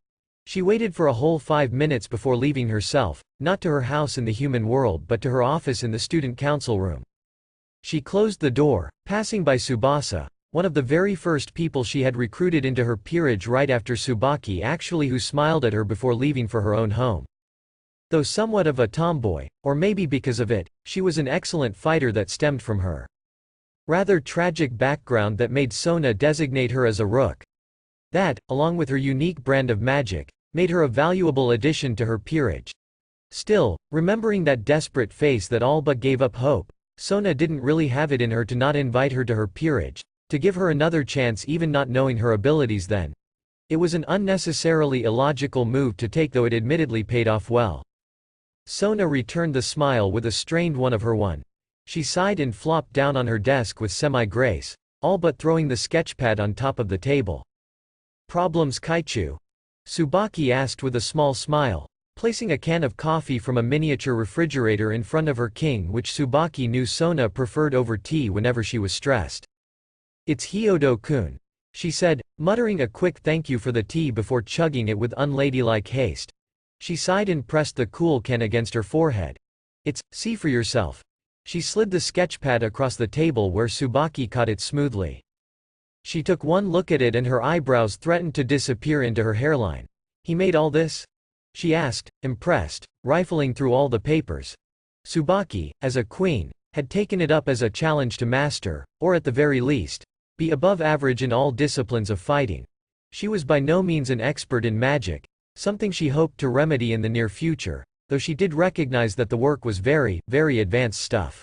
She waited for a whole 5 minutes before leaving herself, not to her house in the human world but to her office in the student council room. She closed the door, passing by Tsubasa, one of the very first people she had recruited into her peerage right after Tsubaki actually, who smiled at her before leaving for her own home. Though somewhat of a tomboy, or maybe because of it, she was an excellent fighter that stemmed from her rather tragic background that made Sona designate her as a rook. That, along with her unique brand of magic, made her a valuable addition to her peerage. Still, remembering that desperate face that all but gave up hope, Sona didn't really have it in her to not invite her to her peerage, to give her another chance even not knowing her abilities then. It was an unnecessarily illogical move to take, though it admittedly paid off well. Sona returned the smile with a strained one of her one. She sighed and flopped down on her desk with semi-grace, all but throwing the sketchpad on top of the table. Problems Kaichu? Tsubaki asked with a small smile, placing a can of coffee from a miniature refrigerator in front of her king, which Tsubaki knew Sona preferred over tea whenever she was stressed. It's Hyodo-kun, she said, muttering a quick thank you for the tea before chugging it with unladylike haste. She sighed and pressed the cool can against her forehead. It's, see for yourself. She slid the sketchpad across the table where Tsubaki caught it smoothly. She took one look at it and her eyebrows threatened to disappear into her hairline. He made all this? She asked, impressed, rifling through all the papers. Tsubaki, as a queen, had taken it up as a challenge to master, or at the very least, be above average in all disciplines of fighting. She was by no means an expert in magic, something she hoped to remedy in the near future, though she did recognize that the work was very, very advanced stuff.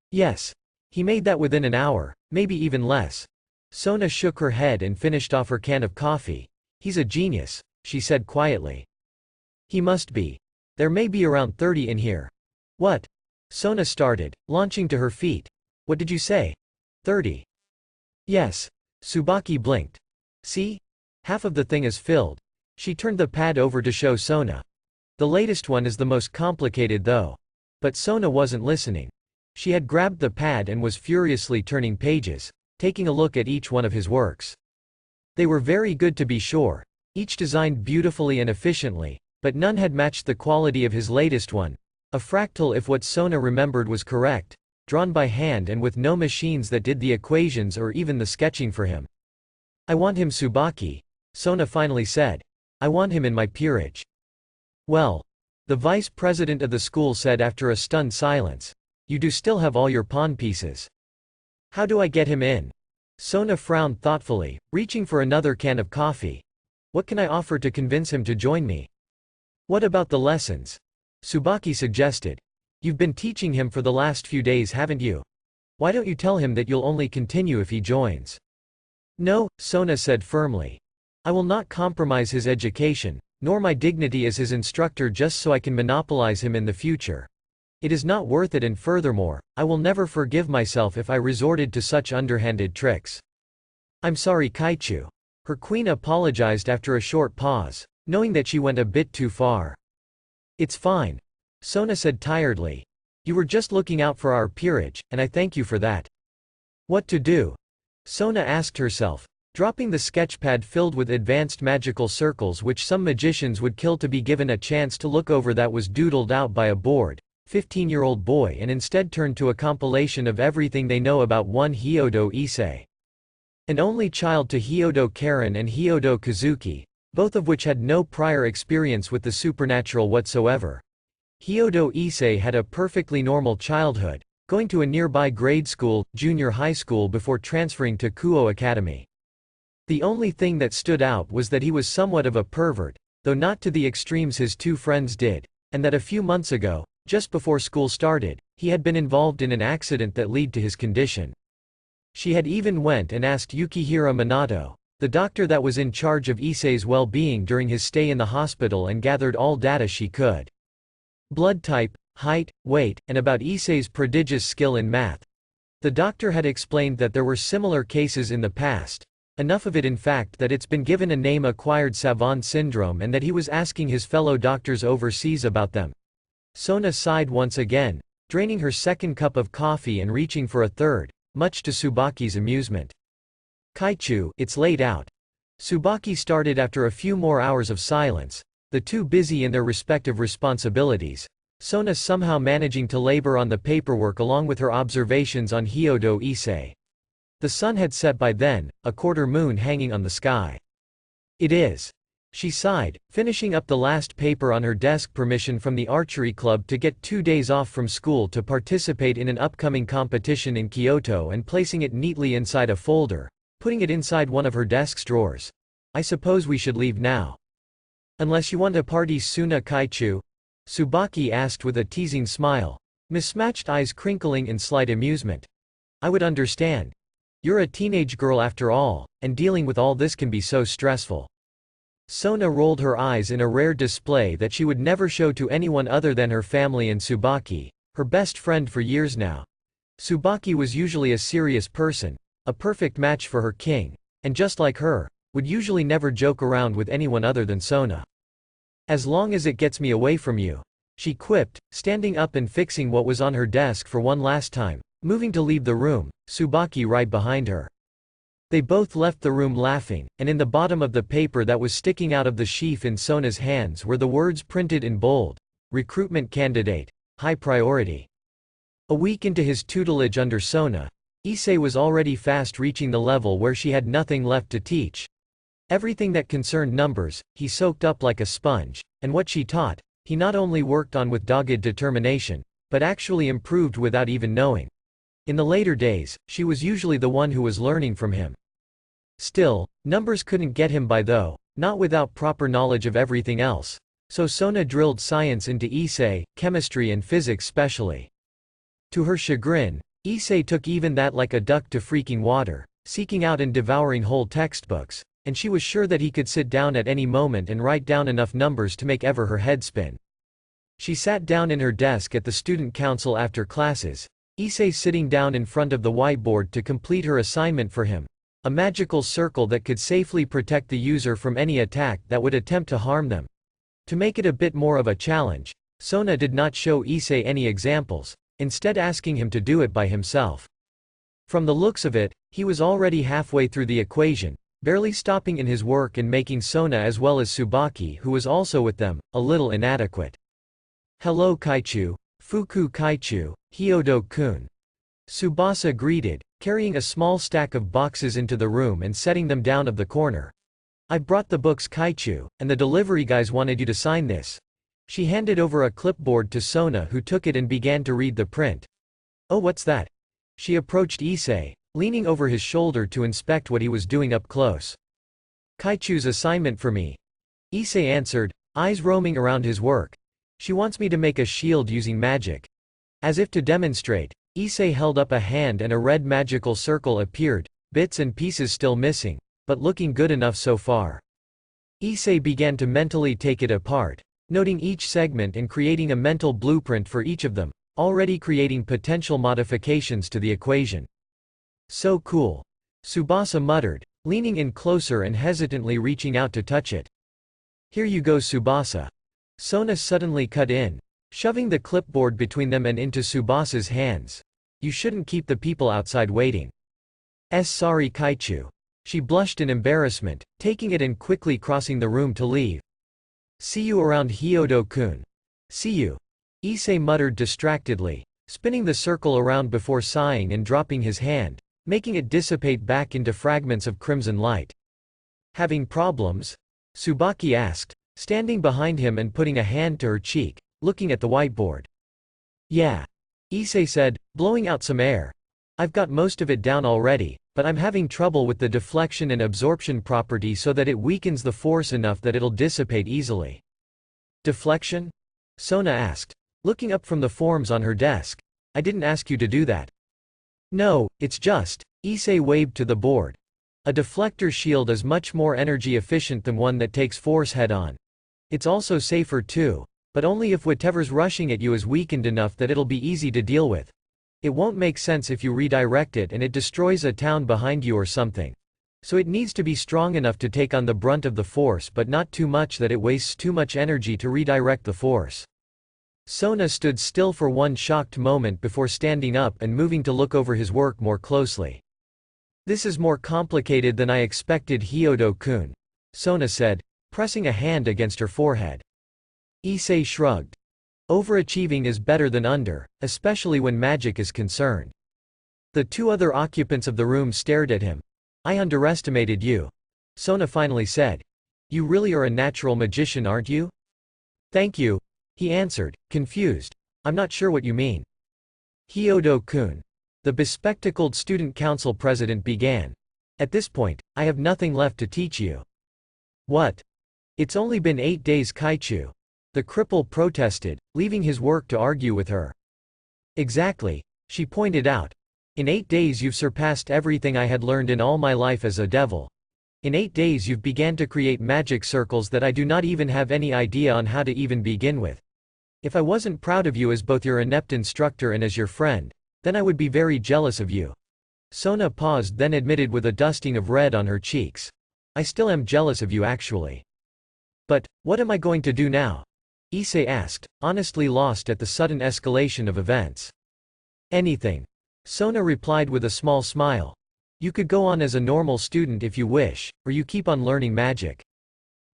Yes. He made that within an hour, maybe even less. Sona shook her head and finished off her can of coffee. He's a genius, she said quietly. He must be. There may be around 30 in here. What? Sona started, launching to her feet. What did you say? 30. Yes. Tsubaki blinked. See? Half of the thing is filled. She turned the pad over to show Sona. The latest one is the most complicated though. But Sona wasn't listening. She had grabbed the pad and was furiously turning pages, taking a look at each one of his works. They were very good to be sure. each designed beautifully and efficiently, but none had matched the quality of his latest one, a fractal if what Sona remembered was correct, drawn by hand and with no machines that did the equations or even the sketching for him. I want him, Tsubaki, Sona finally said. I want him in my peerage. Well, the vice president of the school said after a stunned silence, you do still have all your pawn pieces. How do I get him in? Sona frowned thoughtfully, reaching for another can of coffee. What can I offer to convince him to join me? What about the lessons? Tsubaki suggested. You've been teaching him for the last few days, haven't you? Why don't you tell him that you'll only continue if he joins? No, Sona said firmly. I will not compromise his education, nor my dignity as his instructor just so I can monopolize him in the future. It is not worth it, and furthermore, I will never forgive myself if I resorted to such underhanded tricks. I'm sorry, Kaichu. Her queen apologized after a short pause, knowing that she went a bit too far. It's fine, Sona said tiredly. You were just looking out for our peerage, and I thank you for that. What to do? Sona asked herself, dropping the sketchpad filled with advanced magical circles which some magicians would kill to be given a chance to look over that was doodled out by a bored, 15-year-old boy, and instead turned to a compilation of everything they know about one Hyodo Issei. An only child to Hyodo Karen and Hyodo Kazuki, both of which had no prior experience with the supernatural whatsoever. Hyodo Issei had a perfectly normal childhood, going to a nearby grade school, junior high school before transferring to Kuo Academy. The only thing that stood out was that he was somewhat of a pervert, though not to the extremes his two friends did, and that a few months ago, just before school started, he had been involved in an accident that led to his condition. She had even went and asked Yukihira Minato, the doctor that was in charge of Issei's well-being during his stay in the hospital, and gathered all data she could. Blood type, height, weight, and about Issei's prodigious skill in math. The doctor had explained that there were similar cases in the past, enough of it in fact that it's been given a name, acquired savant syndrome, and that he was asking his fellow doctors overseas about them. Sona sighed once again, draining her second cup of coffee and reaching for a third, much to Tsubaki's amusement. Kaichu, it's late out. Tsubaki started after a few more hours of silence, the two busy in their respective responsibilities, Sona somehow managing to labor on the paperwork along with her observations on Hyodo Issei. The sun had set by then, a quarter moon hanging on the sky. It is. She sighed, finishing up the last paper on her desk. Permission from the archery club to get 2 days off from school to participate in an upcoming competition in Kyoto, and placing it neatly inside a folder, putting it inside one of her desk's drawers. I suppose we should leave now. Unless you want a party sooner, Kaichu? Tsubaki asked with a teasing smile, mismatched eyes crinkling in slight amusement. I would understand. You're a teenage girl after all, and dealing with all this can be so stressful. Sona rolled her eyes in a rare display that she would never show to anyone other than her family and Tsubaki, her best friend for years now. Tsubaki was usually a serious person, a perfect match for her king, and just like her, would usually never joke around with anyone other than Sona. As long as it gets me away from you, she quipped, standing up and fixing what was on her desk for one last time, moving to leave the room, Tsubaki right behind her. They both left the room laughing, and in the bottom of the paper that was sticking out of the sheaf in Sona's hands were the words printed in bold, "Recruitment candidate, high priority." A week into his tutelage under Sona, Issei was already fast reaching the level where she had nothing left to teach. Everything that concerned numbers, he soaked up like a sponge, and what she taught, he not only worked on with dogged determination, but actually improved without even knowing. In the later days, she was usually the one who was learning from him. Still, numbers couldn't get him by though, not without proper knowledge of everything else. So Sona drilled science into Issei, chemistry and physics specially. To her chagrin, Issei took even that like a duck to freaking water, seeking out and devouring whole textbooks, and she was sure that he could sit down at any moment and write down enough numbers to make ever her head spin. She sat down in her desk at the student council after classes, Issei sitting down in front of the whiteboard to complete her assignment for him, a magical circle that could safely protect the user from any attack that would attempt to harm them. To make it a bit more of a challenge, Sona did not show Issei any examples, instead asking him to do it by himself. From the looks of it, he was already halfway through the equation, barely stopping in his work and making Sona as well as Tsubaki, who was also with them, a little inadequate. "Hello Kaichu, Fuku Kaichu, Hyodo-kun." Tsubasa greeted, carrying a small stack of boxes into the room and setting them down of the corner. "I brought the books Kaichu, and the delivery guys wanted you to sign this." She handed over a clipboard to Sona, who took it and began to read the print. "Oh, what's that?" She approached Issei, leaning over his shoulder to inspect what he was doing up close. "Kaichu's assignment for me," Issei answered, eyes roaming around his work. "She wants me to make a shield using magic." As if to demonstrate, Issei held up a hand and a red magical circle appeared, bits and pieces still missing, but looking good enough so far. Issei began to mentally take it apart, noting each segment and creating a mental blueprint for each of them, already creating potential modifications to the equation. "So cool," Tsubasa muttered, leaning in closer and hesitantly reaching out to touch it. "Here you go Tsubasa." Sona suddenly cut in, shoving the clipboard between them and into Tsubasa's hands. "You shouldn't keep the people outside waiting." Sorry Kaichu." She blushed in embarrassment, taking it and quickly crossing the room to leave. "See you around Hyodo-kun." "See you," Issei muttered distractedly, spinning the circle around before sighing and dropping his hand, making it dissipate back into fragments of crimson light. "Having problems?" Tsubaki asked, standing behind him and putting a hand to her cheek, looking at the whiteboard. "Yeah," Issei said, blowing out some air. "I've got most of it down already, but I'm having trouble with the deflection and absorption property so that it weakens the force enough that it'll dissipate easily." "Deflection?" Sona asked, looking up from the forms on her desk. "I didn't ask you to do that." "No, it's just," Issei waved to the board. "A deflector shield is much more energy efficient than one that takes force head-on. It's also safer too, but only if whatever's rushing at you is weakened enough that it'll be easy to deal with. It won't make sense if you redirect it and it destroys a town behind you or something. So it needs to be strong enough to take on the brunt of the force but not too much that it wastes too much energy to redirect the force." Sona stood still for one shocked moment before standing up and moving to look over his work more closely. "This is more complicated than I expected Hyodo-kun," Sona said, pressing a hand against her forehead. Issei shrugged. "Overachieving is better than under, especially when magic is concerned." The two other occupants of the room stared at him. "I underestimated you," Sona finally said. "You really are a natural magician, aren't you?" "Thank you," he answered, confused. "I'm not sure what you mean." "Hyodo-kun," the bespectacled student council president began. "At this point, I have nothing left to teach you." "What? It's only been 8 days Kaichu," the cripple protested, leaving his work to argue with her. "Exactly," she pointed out. "In 8 days you've surpassed everything I had learned in all my life as a devil. In 8 days you've began to create magic circles that I do not even have any idea on how to even begin with. If I wasn't proud of you as both your inept instructor and as your friend, then I would be very jealous of you." Sona paused, then admitted with a dusting of red on her cheeks. "I still am jealous of you actually." "But, what am I going to do now?" Issei asked, honestly lost at the sudden escalation of events. "Anything," Sona replied with a small smile. "You could go on as a normal student if you wish, or you keep on learning magic.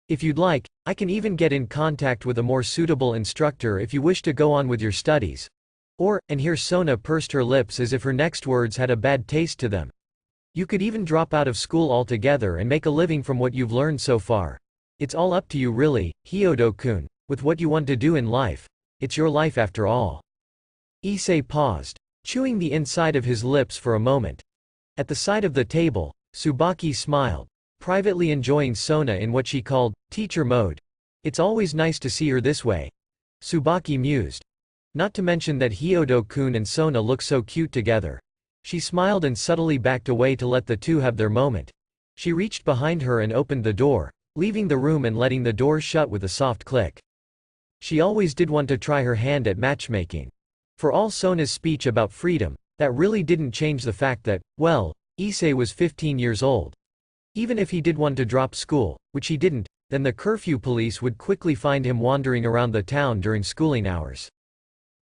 If you'd like, I can even get in contact with a more suitable instructor if you wish to go on with your studies. Or," and here Sona pursed her lips as if her next words had a bad taste to them, "you could even drop out of school altogether and make a living from what you've learned so far. It's all up to you really, Hyodo-kun, with what you want to do in life. It's your life after all." Issei paused, chewing the inside of his lips for a moment. At the side of the table, Tsubaki smiled, privately enjoying Sona in what she called teacher mode. "It's always nice to see her this way," Tsubaki mused. "Not to mention that Hyodo-kun and Sona look so cute together." She smiled and subtly backed away to let the two have their moment. She reached behind her and opened the door, leaving the room and letting the door shut with a soft click. She always did want to try her hand at matchmaking. For all Sona's speech about freedom, that really didn't change the fact that, well, Issei was 15 years old. Even if he did want to drop school, which he didn't, then the curfew police would quickly find him wandering around the town during schooling hours.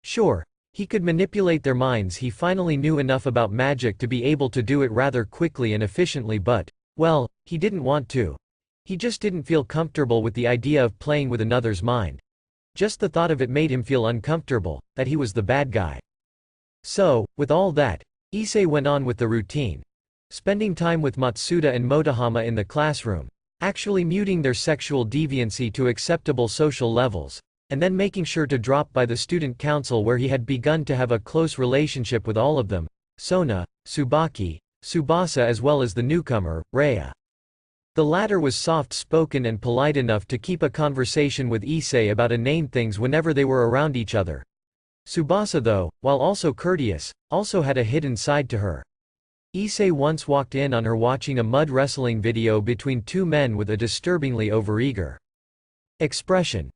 Sure, he could manipulate their minds, he finally knew enough about magic to be able to do it rather quickly and efficiently, but, well, He didn't want to. He just didn't feel comfortable with the idea of playing with another's mind. Just the thought of it made him feel uncomfortable, that he was the bad guy. So, with all that, Issei went on with the routine. Spending time with Matsuda and Motohama in the classroom, actually muting their sexual deviancy to acceptable social levels, and then making sure to drop by the student council where he had begun to have a close relationship with all of them, Sona, Tsubaki, Tsubasa as well as the newcomer, Rhea. The latter was soft-spoken and polite enough to keep a conversation with Issei about inane things whenever they were around each other. Tsubasa though, while also courteous, also had a hidden side to her. Issei once walked in on her watching a mud wrestling video between two men with a disturbingly overeager expression.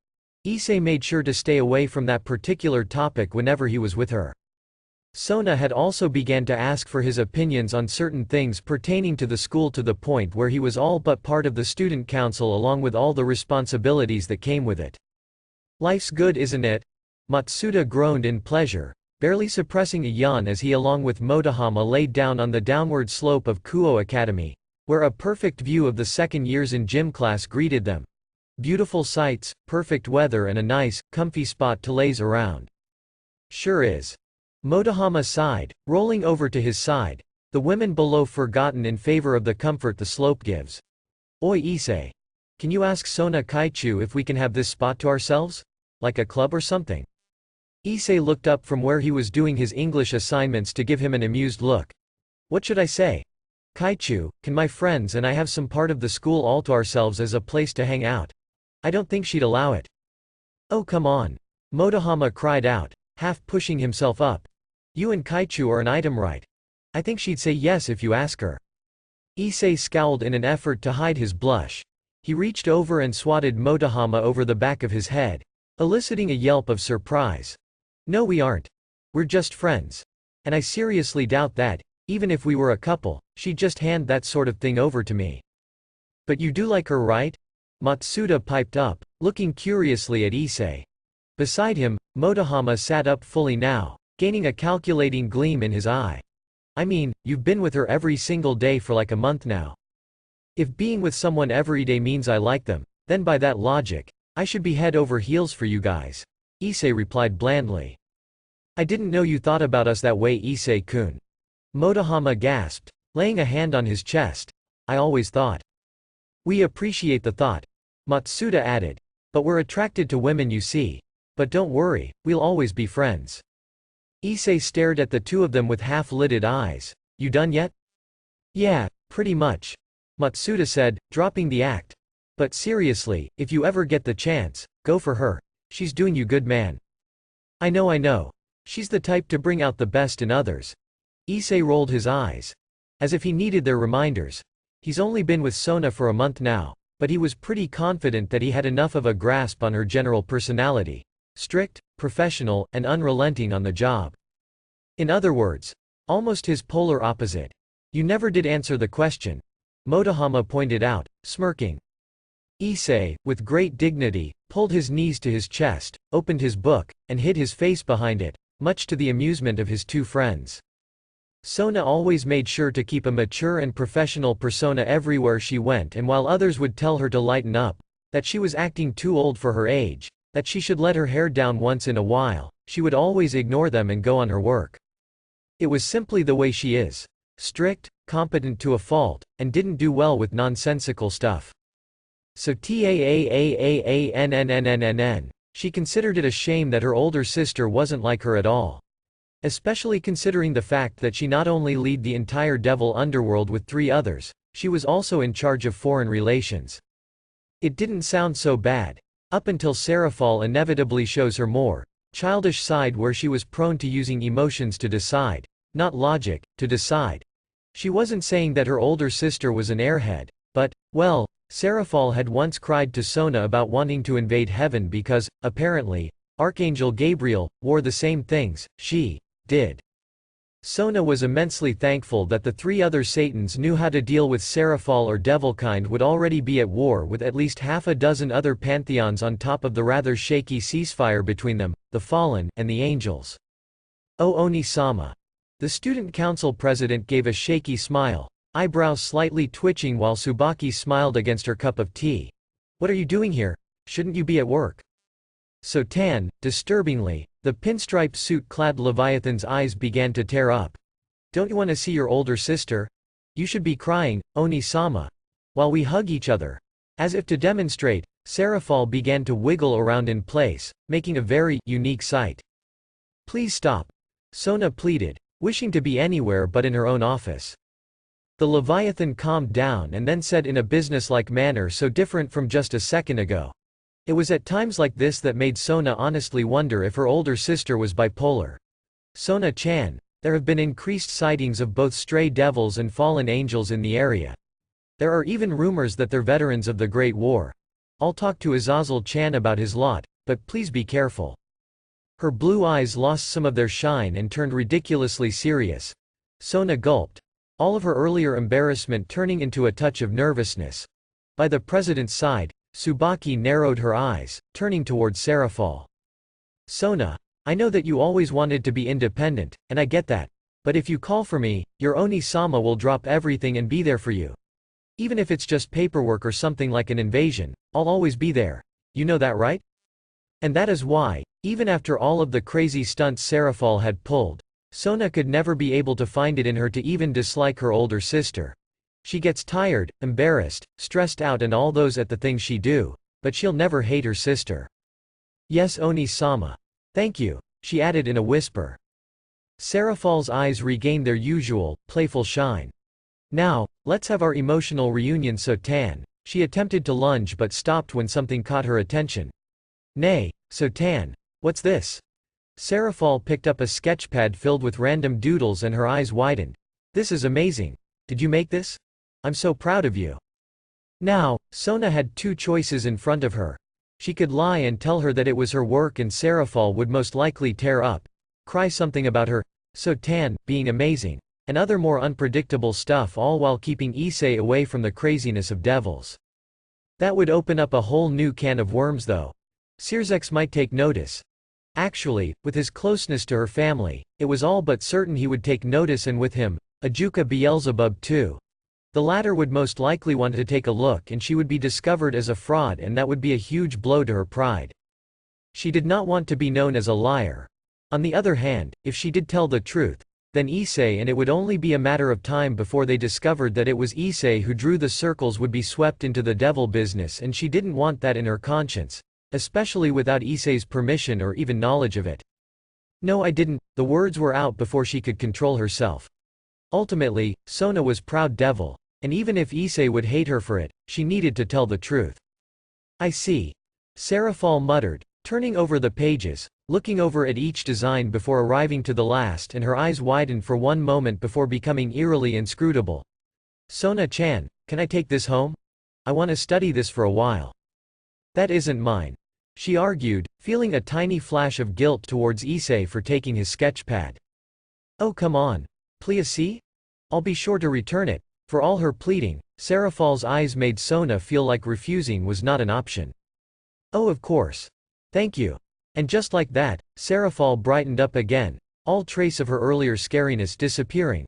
Issei made sure to stay away from that particular topic whenever he was with her. Sona had also began to ask for his opinions on certain things pertaining to the school to the point where he was all but part of the student council along with all the responsibilities that came with it. Life's good, isn't it? Matsuda groaned in pleasure, barely suppressing a yawn as he along with Motohama laid down on the downward slope of Kuo Academy, where a perfect view of the second years in gym class greeted them. Beautiful sights, perfect weather and a nice, comfy spot to laze around. Sure is. Motohama sighed, rolling over to his side, the women below forgotten in favor of the comfort the slope gives. Oi Issei. Can you ask Sona Kaichu if we can have this spot to ourselves? Like a club or something? Issei looked up from where he was doing his English assignments to give him an amused look. What should I say? Kaichu, can my friends and I have some part of the school all to ourselves as a place to hang out? I don't think she'd allow it. Oh come on. Motohama cried out, half pushing himself up. You and Kaichu are an item, right? I think she'd say yes if you ask her. Issei scowled in an effort to hide his blush. He reached over and swatted Motohama over the back of his head, eliciting a yelp of surprise. No, we aren't. We're just friends. And I seriously doubt that, even if we were a couple, she'd just hand that sort of thing over to me. But you do like her, right? Matsuda piped up, looking curiously at Issei. Beside him, Motohama sat up fully now, gaining a calculating gleam in his eye. I mean, you've been with her every single day for like a month now. If being with someone every day means I like them, then by that logic, I should be head over heels for you guys. Issei replied blandly. I didn't know you thought about us that way, Issei-kun. Motohama gasped, laying a hand on his chest. I always thought. We appreciate the thought. Matsuda added. But we're attracted to women, you see. But don't worry, we'll always be friends. Issei stared at the two of them with half-lidded eyes. You done yet? Yeah, pretty much. Matsuda said, dropping the act. But seriously, if you ever get the chance, go for her. She's doing you good, man. I know. She's the type to bring out the best in others. Issei rolled his eyes. As if he needed their reminders. He's only been with Sona for a month now, but he was pretty confident that he had enough of a grasp on her general personality. Strict, professional, and unrelenting on the job. In other words, almost his polar opposite. You never did answer the question. Motohama pointed out, smirking. Issei, with great dignity, pulled his knees to his chest, opened his book, and hid his face behind it, much to the amusement of his two friends. Sona always made sure to keep a mature and professional persona everywhere she went, and while others would tell her to lighten up, that she was acting too old for her age, that she should let her hair down once in a while, she would always ignore them and go on her work. It was simply the way she is. Strict, competent to a fault, and didn't do well with nonsensical stuff. So taannn, she considered it a shame that her older sister wasn't like her at all. Especially considering the fact that she not only led the entire devil underworld with 3 others, she was also in charge of foreign relations. It didn't sound so bad. Up until Serafal inevitably shows her more childish side where she was prone to using emotions to decide, not logic, to decide. She wasn't saying that her older sister was an airhead, but, well, Serafal had once cried to Sona about wanting to invade heaven because, apparently, Archangel Gabriel wore the same things she did. Sona was immensely thankful that the 3 other Satans knew how to deal with Serafal or Devilkind would already be at war with at least half a dozen other pantheons on top of the rather shaky ceasefire between them, the Fallen, and the Angels. Oh Oni-sama. The student council president gave a shaky smile. eyebrows slightly twitching while Tsubaki smiled against her cup of tea. What are you doing here? Shouldn't you be at work? Sotan, disturbingly, the pinstripe suit-clad Leviathan's eyes began to tear up. Don't you want to see your older sister? You should be crying, Oni-sama. While we hug each other. As if to demonstrate, Serafal began to wiggle around in place, making a very unique sight. Please stop. Sona pleaded, wishing to be anywhere but in her own office. The Leviathan calmed down and then said in a businesslike manner so different from just a second ago. It was at times like this that made Sona honestly wonder if her older sister was bipolar. Sona-chan, there have been increased sightings of both stray devils and fallen angels in the area. There are even rumors that they're veterans of the Great War. I'll talk to Azazel-chan about his lot, but please be careful. Her blue eyes lost some of their shine and turned ridiculously serious. Sona gulped, all of her earlier embarrassment turning into a touch of nervousness. By the president's side, Tsubaki narrowed her eyes, turning towards Serafal. Sona, I know that you always wanted to be independent, and I get that. But if you call for me, your Oni-sama will drop everything and be there for you. Even if it's just paperwork or something like an invasion, I'll always be there. You know that, right? And that is why, even after all of the crazy stunts Serafal had pulled, Sona could never be able to find it in her to even dislike her older sister. She gets tired, embarrassed, stressed out and all those at the things she do, but she'll never hate her sister. Yes, Oni-sama. Thank you, she added in a whisper. Serafal's eyes regained their usual, playful shine. Now, let's have our emotional reunion. Sotan, she attempted to lunge but stopped when something caught her attention. Nay, Sotan, what's this? Serafal picked up a sketchpad filled with random doodles and her eyes widened. This is amazing. Did you make this? I'm so proud of you. Now, Sona had two choices in front of her. She could lie and tell her that it was her work and Serafal would most likely tear up, cry something about her, Sotan, being amazing, and other more unpredictable stuff, all while keeping Issei away from the craziness of devils. That would open up a whole new can of worms though. Sirzex might take notice. Actually, with his closeness to her family, it was all but certain he would take notice, and with him, Ajuka Beelzebub too. The latter would most likely want to take a look and she would be discovered as a fraud, and that would be a huge blow to her pride. She did not want to be known as a liar. On the other hand, if she did tell the truth, then Issei and it would only be a matter of time before they discovered that it was Issei who drew the circles would be swept into the devil business, and she didn't want that in her conscience, especially without Issei's permission or even knowledge of it. No, I didn't. The words were out before she could control herself. Ultimately, Sona was proud devil. And even if Issei would hate her for it, she needed to tell the truth. I see. Serafal muttered, turning over the pages, looking over at each design before arriving to the last, and her eyes widened for one moment before becoming eerily inscrutable. Sona-chan, can I take this home? I want to study this for a while. That isn't mine, she argued, feeling a tiny flash of guilt towards Issei for taking his sketchpad. Oh come on. Please see? I'll be sure to return it. For all her pleading, Serafal's eyes made Sona feel like refusing was not an option. Oh of course. Thank you. And just like that, Serafal brightened up again, all trace of her earlier scariness disappearing.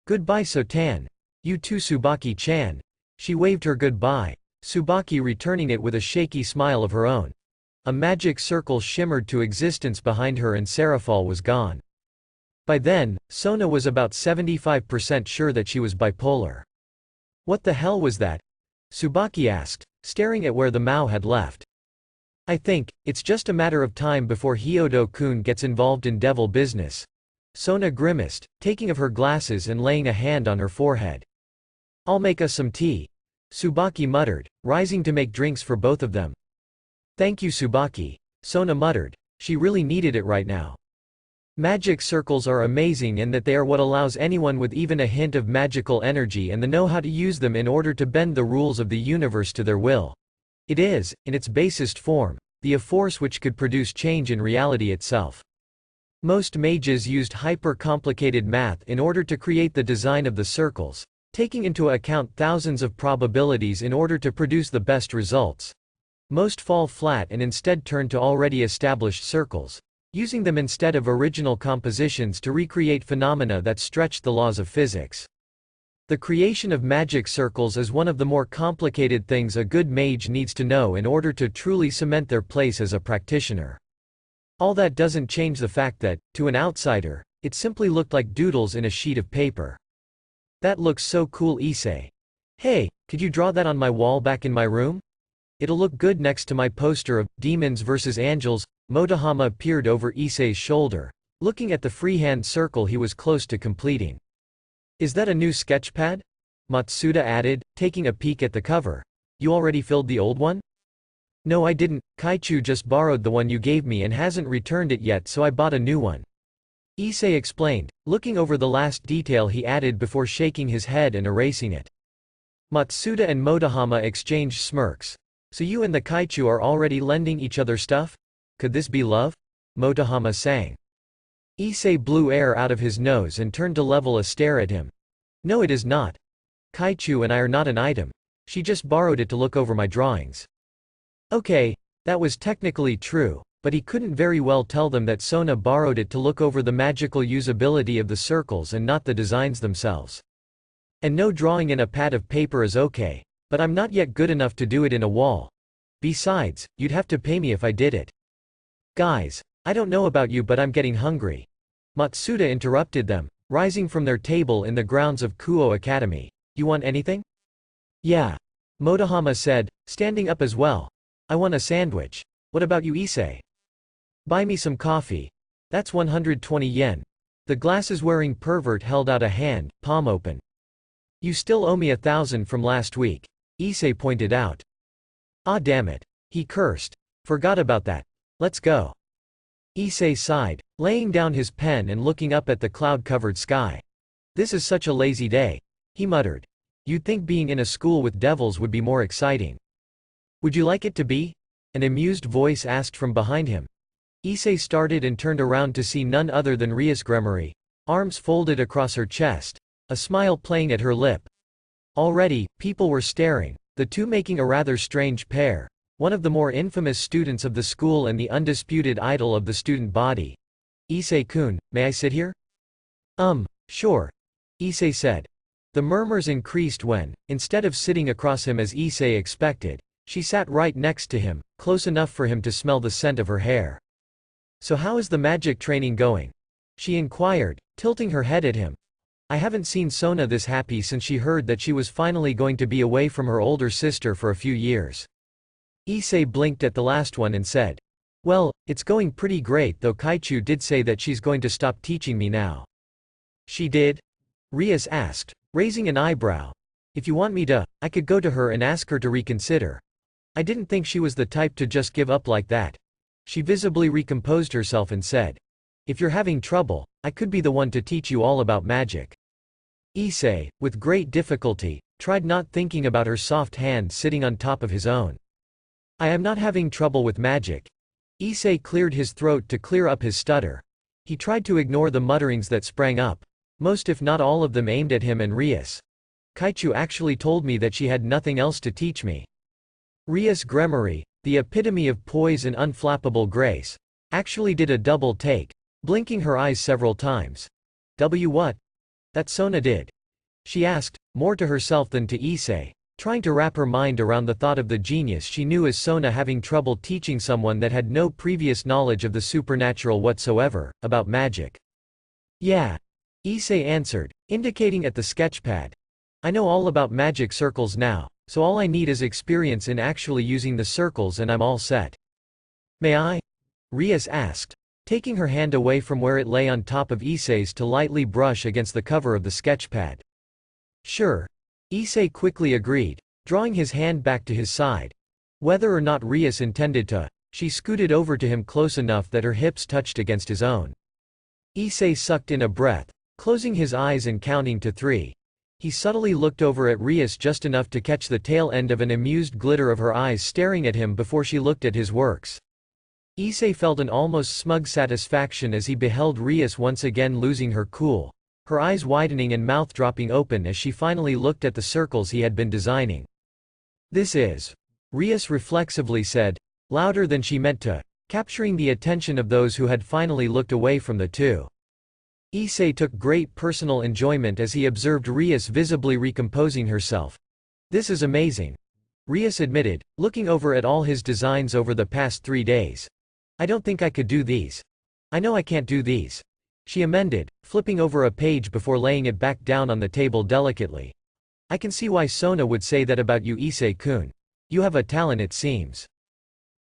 Goodbye Sotan. You too Tsubaki-chan. She waved her goodbye, Tsubaki returning it with a shaky smile of her own. A magic circle shimmered to existence behind her and Serafal was gone. By then, Sona was about 75% sure that she was bipolar. What the hell was that? Tsubaki asked, staring at where the Mao had left. I think, it's just a matter of time before Hyodo-kun gets involved in devil business. Sona grimaced, taking off her glasses and laying a hand on her forehead. I'll make us some tea. Tsubaki muttered, rising to make drinks for both of them. Thank you Tsubaki. Sona muttered. She really needed it right now. Magic circles are amazing in that they are what allows anyone with even a hint of magical energy and the know-how to use them in order to bend the rules of the universe to their will. It is, in its basest form, a force which could produce change in reality itself. Most mages used hyper-complicated math in order to create the design of the circles, taking into account thousands of probabilities in order to produce the best results. Most fall flat and instead turn to already established circles, using them instead of original compositions to recreate phenomena that stretched the laws of physics. The creation of magic circles is one of the more complicated things a good mage needs to know in order to truly cement their place as a practitioner. All that doesn't change the fact that, to an outsider, it simply looked like doodles in a sheet of paper. That looks so cool, issei. Hey, could you draw that on my wall back in my room? It'll look good next to my poster of Demons vs. Angels. Motohama peered over Issei's shoulder, looking at the freehand circle he was close to completing. Is that a new sketchpad? Matsuda added, taking a peek at the cover. You already filled the old one? No, I didn't. Kaichu just borrowed the one you gave me and hasn't returned it yet, so I bought a new one. Issei explained, looking over the last detail he added before shaking his head and erasing it. Matsuda and Motohama exchanged smirks. So you and the Kaichu are already lending each other stuff? Could this be love? Motohama sang. Issei blew air out of his nose and turned to level a stare at him. No, it is not. Kaichu and I are not an item. She just borrowed it to look over my drawings. Okay, that was technically true, but he couldn't very well tell them that Sona borrowed it to look over the magical usability of the circles and not the designs themselves. And no, drawing in a pad of paper is okay, but I'm not yet good enough to do it in a wall. Besides, you'd have to pay me if I did it. Guys, I don't know about you, but I'm getting hungry. Matsuda interrupted them, rising from their table in the grounds of Kuo Academy. You want anything? Yeah. Motohama said, standing up as well. I want a sandwich. What about you, Issei? Buy me some coffee. That's 120 yen. The glasses-wearing pervert held out a hand, palm open. You still owe me 1,000 from last week, Issei pointed out. Ah, damn it. He cursed. Forgot about that. Let's go. Issei sighed, laying down his pen and looking up at the cloud-covered sky. This is such a lazy day, he muttered. You'd think being in a school with devils would be more exciting. Would you like it to be? An amused voice asked from behind him. Issei started and turned around to see none other than Rias Gremory, arms folded across her chest, a smile playing at her lip. Already, people were staring, the two making a rather strange pair. One of the more infamous students of the school and the undisputed idol of the student body. Issei-kun, may I sit here? Sure. Issei said. The murmurs increased when, instead of sitting across him as Issei expected, she sat right next to him, close enough for him to smell the scent of her hair. So how is the magic training going? She inquired, tilting her head at him. I haven't seen Sona this happy since she heard that she was finally going to be away from her older sister for a few years. Issei blinked at the last one and said, well, it's going pretty great, though Kaichu did say that she's going to stop teaching me now. She did? Rias asked, raising an eyebrow. If you want me to, I could go to her and ask her to reconsider. I didn't think she was the type to just give up like that. She visibly recomposed herself and said, if you're having trouble, I could be the one to teach you all about magic. Issei, with great difficulty, tried not thinking about her soft hand sitting on top of his own. I am not having trouble with magic. Issei cleared his throat to clear up his stutter. He tried to ignore the mutterings that sprang up, most if not all of them aimed at him and Rias. Kaichu actually told me that she had nothing else to teach me. Rias Gremory, the epitome of poise and unflappable grace, actually did a double take, blinking her eyes several times. What? That Sona did? She asked, more to herself than to Issei, trying to wrap her mind around the thought of the genius she knew as Sona having trouble teaching someone that had no previous knowledge of the supernatural whatsoever, about magic. Yeah. Issei answered, indicating at the sketchpad. I know all about magic circles now, so all I need is experience in actually using the circles and I'm all set. May I? Rias asked, taking her hand away from where it lay on top of Issei's to lightly brush against the cover of the sketchpad. Sure. Issei quickly agreed, drawing his hand back to his side. Whether or not Rias intended to, she scooted over to him close enough that her hips touched against his own. Issei sucked in a breath, closing his eyes and counting to 3. He subtly looked over at Rias just enough to catch the tail end of an amused glitter of her eyes staring at him before she looked at his works. Issei felt an almost smug satisfaction as he beheld Rias once again losing her cool, her eyes widening and mouth dropping open as she finally looked at the circles he had been designing. This is, Rias reflexively said, louder than she meant to, capturing the attention of those who had finally looked away from the two. Issei took great personal enjoyment as he observed Rias visibly recomposing herself. This is amazing, Rias admitted, looking over at all his designs over the past 3 days. I don't think I could do these. I know I can't do these. She amended, flipping over a page before laying it back down on the table delicately. I can see why Sona would say that about you, Issei-kun. You have a talent, it seems.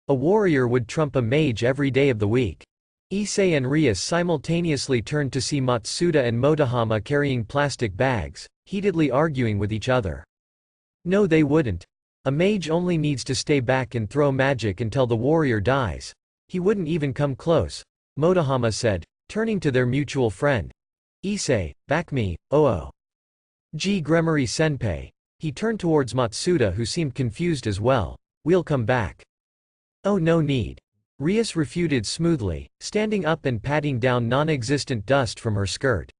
A warrior would trump a mage every day of the week. Issei and Rias simultaneously turned to see Matsuda and Motohama carrying plastic bags, heatedly arguing with each other. No, they wouldn't. A mage only needs to stay back and throw magic until the warrior dies. He wouldn't even come close, Motohama said, turning to their mutual friend. Issei, back me, oh. G. Gremory senpai. He turned towards Matsuda, who seemed confused as well. We'll come back. Oh, no need. Rias refuted smoothly, standing up and patting down non-existent dust from her skirt.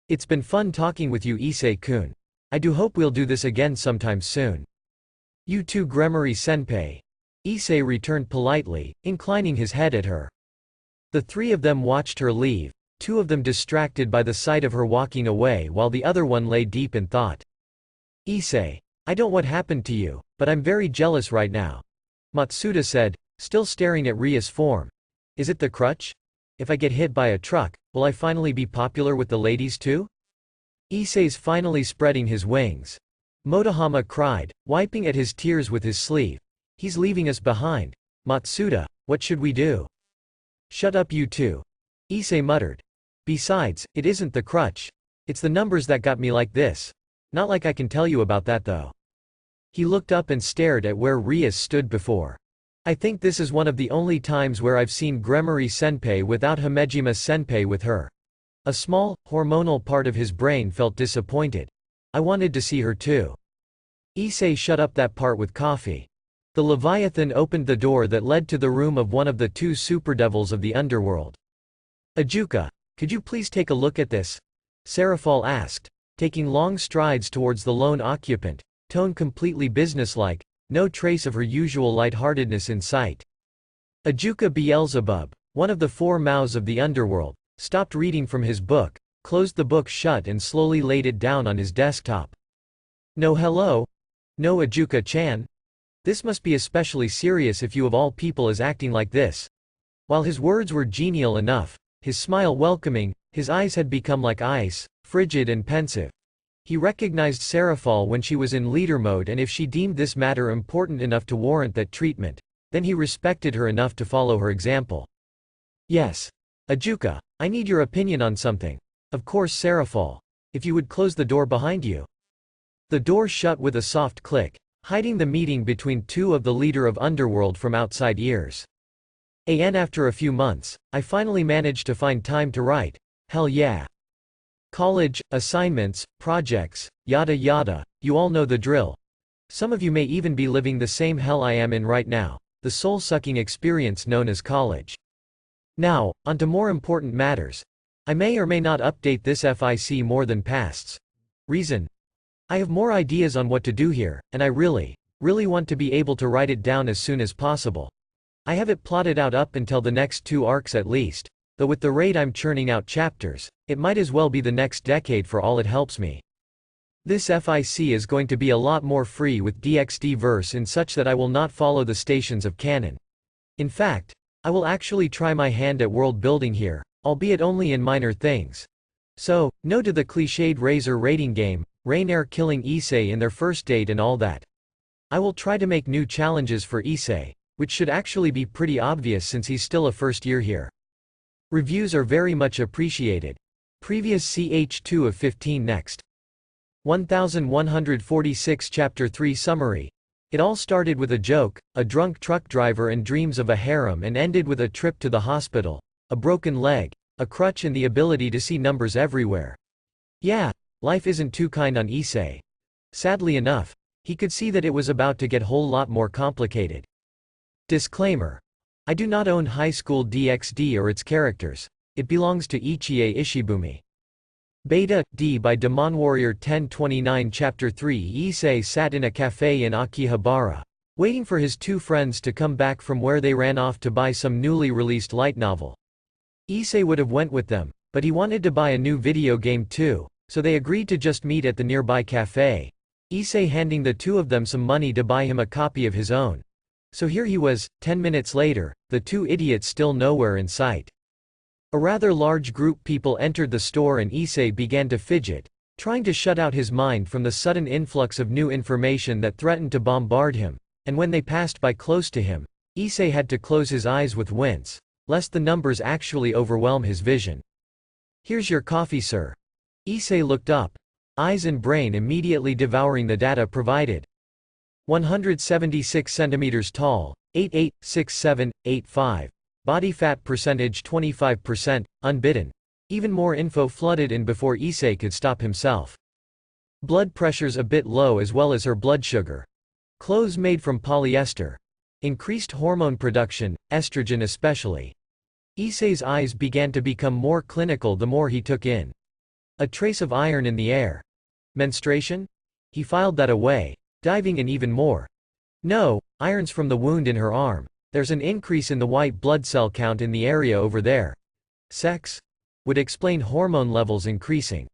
It's been fun talking with you, Issei-kun. I do hope we'll do this again sometime soon. You too, Gremory senpai. Issei returned politely, inclining his head at her. The three of them watched her leave, 2 of them distracted by the sight of her walking away while the other one lay deep in thought. Issei, I don't know what happened to you, but I'm very jealous right now. Matsuda said, still staring at Ria's form. Is it the crutch? If I get hit by a truck, will I finally be popular with the ladies too? Issei's finally spreading his wings. Motohama cried, wiping at his tears with his sleeve. He's leaving us behind. Matsuda, what should we do? Shut up, you two. Issei muttered. Besides, it isn't the crutch. It's the numbers that got me like this. Not like I can tell you about that though. He looked up and stared at where Rias stood before. I think this is one of the only times where I've seen Gremory senpai without Hamejima senpai with her. A small, hormonal part of his brain felt disappointed. I wanted to see her too. Issei shut up that part with coffee. The Leviathan opened the door that led to the room of one of the 2 superdevils of the underworld. Ajuka, could you please take a look at this? Serafal asked, taking long strides towards the lone occupant, tone completely businesslike, no trace of her usual lightheartedness in sight. Ajuka Beelzebub, one of the 4 mouths of the underworld, stopped reading from his book, closed the book shut and slowly laid it down on his desktop. No, hello? No, Ajuka-chan? This must be especially serious if you of all people is acting like this. While his words were genial enough, his smile welcoming, his eyes had become like ice, frigid and pensive. He recognized Serafal when she was in leader mode, and if she deemed this matter important enough to warrant that treatment, then he respected her enough to follow her example. Yes. Ajuka, I need your opinion on something. Of course, Serafal. If you would close the door behind you. The door shut with a soft click, hiding the meeting between 2 of the leader of Underworld from outside ears. And after a few months, I finally managed to find time to write. Hell yeah. College, assignments, projects, yada yada, you all know the drill. Some of you may even be living the same hell I am in right now, the soul-sucking experience known as college. Now, onto more important matters. I may or may not update this FIC more than pasts. Reason? I have more ideas on what to do here, and I really want to be able to write it down as soon as possible. I have it plotted out up until the next 2 arcs at least, though with the rate I'm churning out chapters, it might as well be the next decade for all it helps me. This FIC is going to be a lot more free with DxD verse in such that I will not follow the stations of canon. In fact, I will actually try my hand at world building here, albeit only in minor things. So, no to the cliched razor rating game, Rainair killing Issei in their first date and all that. I will try to make new challenges for Issei, which should actually be pretty obvious since he's still a first year here. Reviews are very much appreciated. Previous CH2 of 15 next. 1146 Chapter 3 Summary. It all started with a joke, a drunk truck driver and dreams of a harem, and ended with a trip to the hospital, a broken leg, a crutch and the ability to see numbers everywhere. Yeah, life isn't too kind on Issei. Sadly enough, he could see that it was about to get whole lot more complicated. Disclaimer. I do not own High School DxD or its characters. It belongs to Ichie Ishibumi. Beta, D by Demon Warrior 1029 Chapter 3 Issei sat in a cafe in Akihabara, waiting for his 2 friends to come back from where they ran off to buy some newly released light novel. Issei would have went with them, But he wanted to buy a new video game too, so they agreed to just meet at the nearby cafe, Issei handing the two of them some money to buy him a copy of his own. So here he was, 10 minutes later, the two idiots still nowhere in sight. A rather large group people entered the store and Issei began to fidget, trying to shut out his mind from the sudden influx of new information that threatened to bombard him, and when they passed by close to him, Issei had to close his eyes with wince, lest the numbers actually overwhelm his vision. "Here's your coffee, sir." Issei looked up, eyes and brain immediately devouring the data provided. 176 centimeters tall, 8'8", 6'7", 8'5". Body fat percentage 25%, unbidden. Even more info flooded in before Issei could stop himself. Blood pressure's a bit low as well as her blood sugar. Clothes made from polyester. Increased hormone production, estrogen especially. Issei's eyes began to become more clinical the more he took in. A trace of iron in the air. Menstruation? He filed that away, diving in even more. No, iron's from the wound in her arm. There's an increase in the white blood cell count in the area over there. Sex? Would explain hormone levels increasing.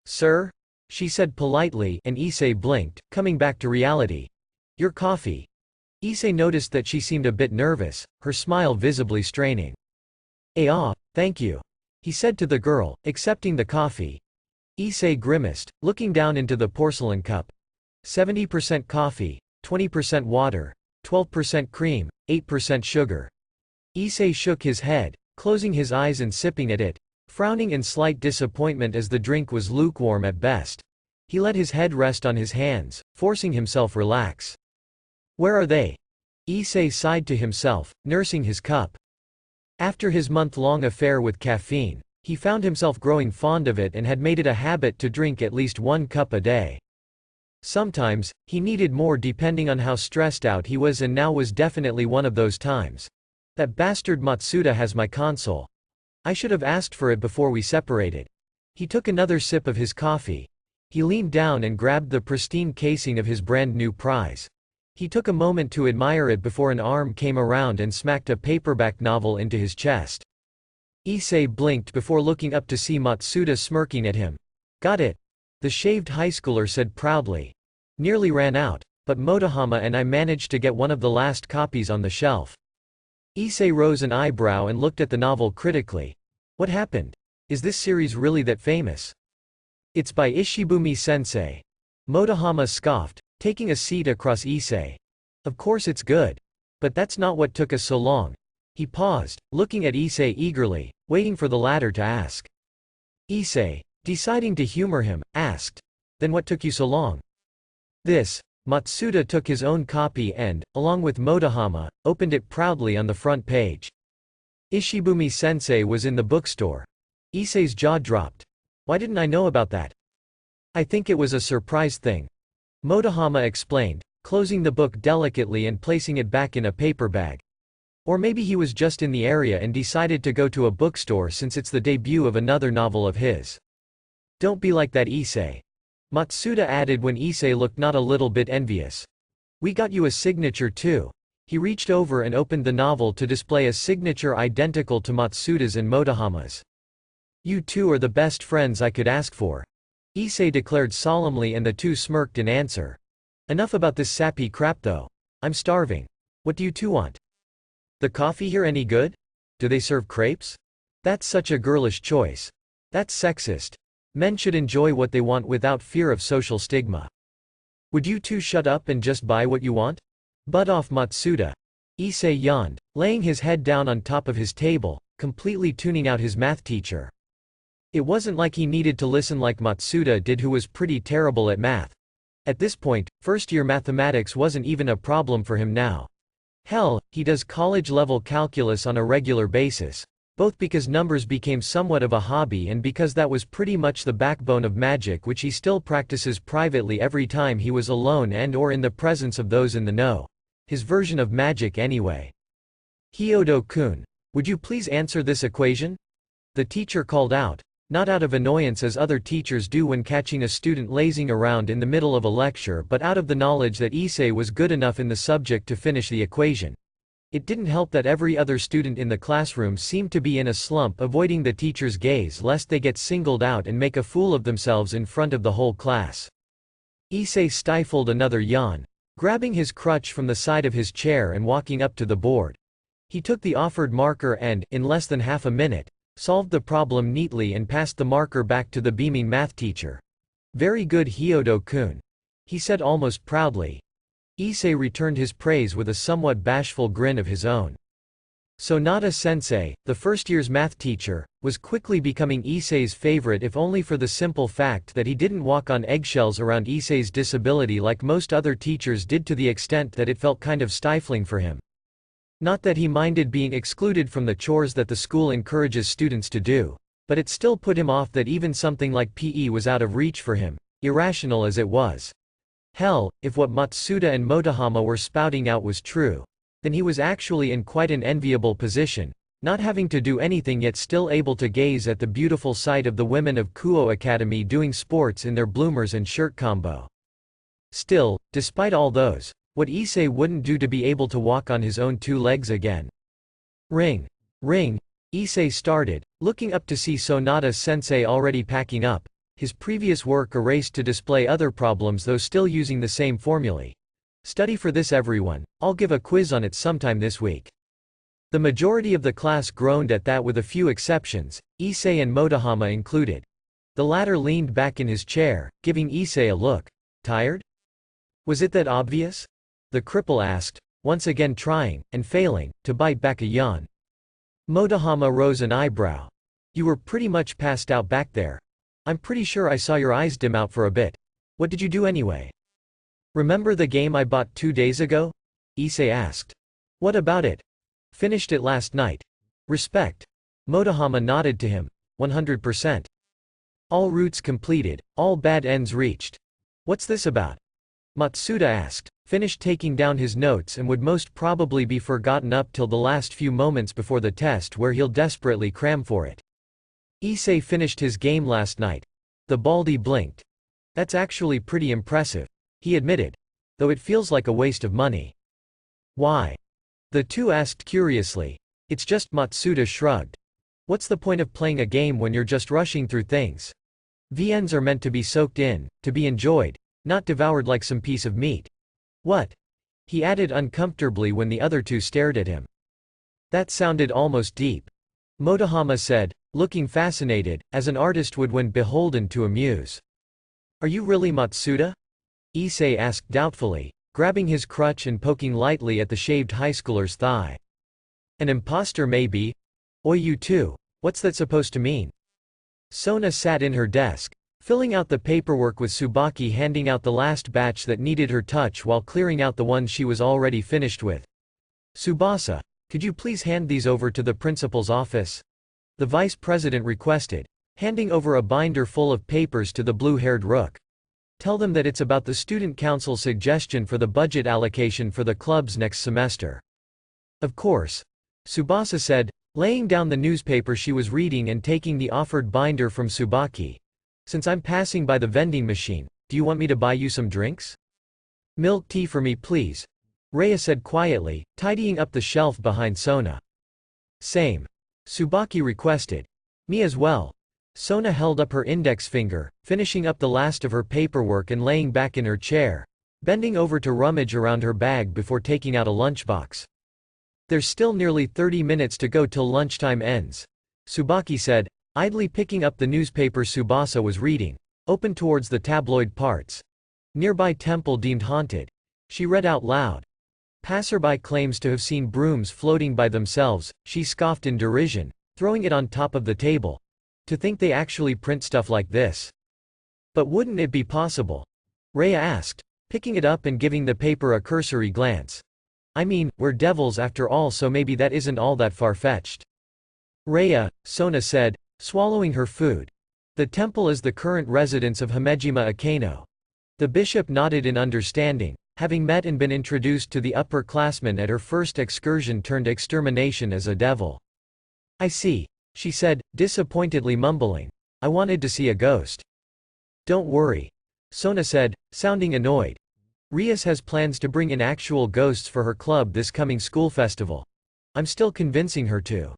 "Sir?" she said politely, and Issei blinked, coming back to reality. "Your coffee." Issei noticed that she seemed a bit nervous, her smile visibly straining. Thank you," he said to the girl, accepting the coffee. Issei grimaced, looking down into the porcelain cup. 70% coffee, 20% water, 12% cream, 8% sugar. Issei shook his head, closing his eyes and sipping at it, frowning in slight disappointment as the drink was lukewarm at best. He let his head rest on his hands, forcing himself relax. "Where are they?" Issei sighed to himself, nursing his cup. After his month-long affair with caffeine, he found himself growing fond of it and had made it a habit to drink at least 1 cup a day. Sometimes, he needed more depending on how stressed out he was, and now was definitely one of those times. "That bastard Matsuda has my console. I should have asked for it before we separated." He took another sip of his coffee. He leaned down and grabbed the pristine casing of his brand new prize. He took a moment to admire it before an arm came around and smacked a paperback novel into his chest. Issei blinked before looking up to see Matsuda smirking at him. "Got it," the shaved high schooler said proudly. "Nearly ran out, but Motohama and I managed to get one of the last copies on the shelf." Issei rose an eyebrow and looked at the novel critically. "What happened? Is this series really that famous?" "It's by Ishibumi-sensei." Motohama scoffed, taking a seat across Issei. "Of course it's good. But that's not what took us so long." He paused, looking at Issei eagerly, waiting for the latter to ask. Issei, deciding to humor him, asked, "Then what took you so long?" "This." Matsuda took his own copy and, along with Motohama, opened it proudly on the front page. Ishibumi-sensei was in the bookstore. Issei's jaw dropped. "Why didn't I know about that?" "I think it was a surprise thing," Motohama explained, closing the book delicately and placing it back in a paper bag. "Or maybe he was just in the area and decided to go to a bookstore since it's the debut of another novel of his." "Don't be like that, Issei," Matsuda added when Issei looked not a little bit envious. "We got you a signature too." He reached over and opened the novel to display a signature identical to Matsuda's and Motohama's. "You two are the best friends I could ask for," Issei declared solemnly, and the two smirked in answer. "Enough about this sappy crap though. I'm starving. What do you two want?" "The coffee here any good? Do they serve crepes?" "That's such a girlish choice. That's sexist. Men should enjoy what they want without fear of social stigma." "Would you two shut up and just buy what you want?" "Butt off, Matsuda." Issei yawned, laying his head down on top of his table, completely tuning out his math teacher. It wasn't like he needed to listen like Matsuda did, who was pretty terrible at math. At this point, first-year mathematics wasn't even a problem for him now. Hell, he does college-level calculus on a regular basis. Both because numbers became somewhat of a hobby and because that was pretty much the backbone of magic, which he still practices privately every time he was alone and/or in the presence of those in the know. His version of magic anyway. "Hyodo-kun, would you please answer this equation?" the teacher called out, not out of annoyance as other teachers do when catching a student lazing around in the middle of a lecture, but out of the knowledge that Issei was good enough in the subject to finish the equation. It didn't help that every other student in the classroom seemed to be in a slump, avoiding the teacher's gaze lest they get singled out and make a fool of themselves in front of the whole class. Issei stifled another yawn, grabbing his crutch from the side of his chair and walking up to the board. He took the offered marker and, in less than half a minute, solved the problem neatly and passed the marker back to the beaming math teacher. "Very good, Hyodo-kun," he said almost proudly. Issei returned his praise with a somewhat bashful grin of his own. Sonata-sensei, the first year's math teacher, was quickly becoming Issei's favorite, if only for the simple fact that he didn't walk on eggshells around Issei's disability like most other teachers did, to the extent that it felt kind of stifling for him. Not that he minded being excluded from the chores that the school encourages students to do, but it still put him off that even something like PE was out of reach for him, irrational as it was. Hell, if what Matsuda and Motohama were spouting out was true, then he was actually in quite an enviable position, not having to do anything yet still able to gaze at the beautiful sight of the women of Kuo Academy doing sports in their bloomers and shirt combo. Still, despite all those, what Issei wouldn't do to be able to walk on his own two legs again? Ring. Ring. Issei started, looking up to see Sonata-sensei already packing up, his previous work erased to display other problems though still using the same formulae. "Study for this everyone, I'll give a quiz on it sometime this week." The majority of the class groaned at that, with a few exceptions, Issei and Motohama included. The latter leaned back in his chair, giving Issei a look. "Tired? Was it that obvious?" the cripple asked, once again trying, and failing, to bite back a yawn. Motohama rose an eyebrow. "You were pretty much passed out back there. I'm pretty sure I saw your eyes dim out for a bit. What did you do anyway?" "Remember the game I bought 2 days ago?" Issei asked. "What about it?" "Finished it last night." "Respect." Motohama nodded to him. 100%. "All routes completed, all bad ends reached." "What's this about?" Matsuda asked, finished taking down his notes and would most probably be forgotten up till the last few moments before the test, where he'll desperately cram for it. "Issei finished his game last night." The baldy blinked. "That's actually pretty impressive," he admitted. "Though it feels like a waste of money." "Why?" the two asked curiously. "It's just," Matsuda shrugged. "What's the point of playing a game when you're just rushing through things? VNs are meant to be soaked in, to be enjoyed, not devoured like some piece of meat." "What?" he added uncomfortably when the other two stared at him. "That sounded almost deep," Motohama said, looking fascinated, as an artist would when beholden to a muse. "Are you really Matsuda?" Issei asked doubtfully, grabbing his crutch and poking lightly at the shaved high schooler's thigh. "An imposter maybe. Oi, you too, what's that supposed to mean?" Sona sat in her desk, filling out the paperwork, with Tsubaki handing out the last batch that needed her touch while clearing out the ones she was already finished with. "Tsubasa, could you please hand these over to the principal's office?" the vice president requested, handing over a binder full of papers to the blue-haired rook. "Tell them that it's about the student council suggestion for the budget allocation for the clubs next semester." "Of course," Tsubasa said, laying down the newspaper she was reading and taking the offered binder from Tsubaki. "Since I'm passing by the vending machine, do you want me to buy you some drinks?" "Milk tea for me please," Rhea said quietly, tidying up the shelf behind Sona. "Same," Tsubaki requested. "Me as well." Sona held up her index finger, finishing up the last of her paperwork and laying back in her chair, bending over to rummage around her bag before taking out a lunchbox. "There's still nearly 30 minutes to go till lunchtime ends," Tsubaki said, idly picking up the newspaper Tsubasa was reading, open towards the tabloid parts. "Nearby temple deemed haunted," she read out loud. "Passerby claims to have seen brooms floating by themselves," she scoffed in derision, throwing it on top of the table. "To think they actually print stuff like this." "But wouldn't it be possible?" Rhea asked, picking it up and giving the paper a cursory glance. "I mean, we're devils after all, so maybe that isn't all that far-fetched." "Rhea," Sona said, swallowing her food. "The temple is the current residence of Himejima Akeno." The bishop nodded in understanding, having met and been introduced to the upperclassmen at her first excursion-turned-extermination as a devil. "I see," she said, disappointedly mumbling. "I wanted to see a ghost." "Don't worry," Sona said, sounding annoyed. Rias has plans to bring in actual ghosts for her club this coming school festival. I'm still convincing her to.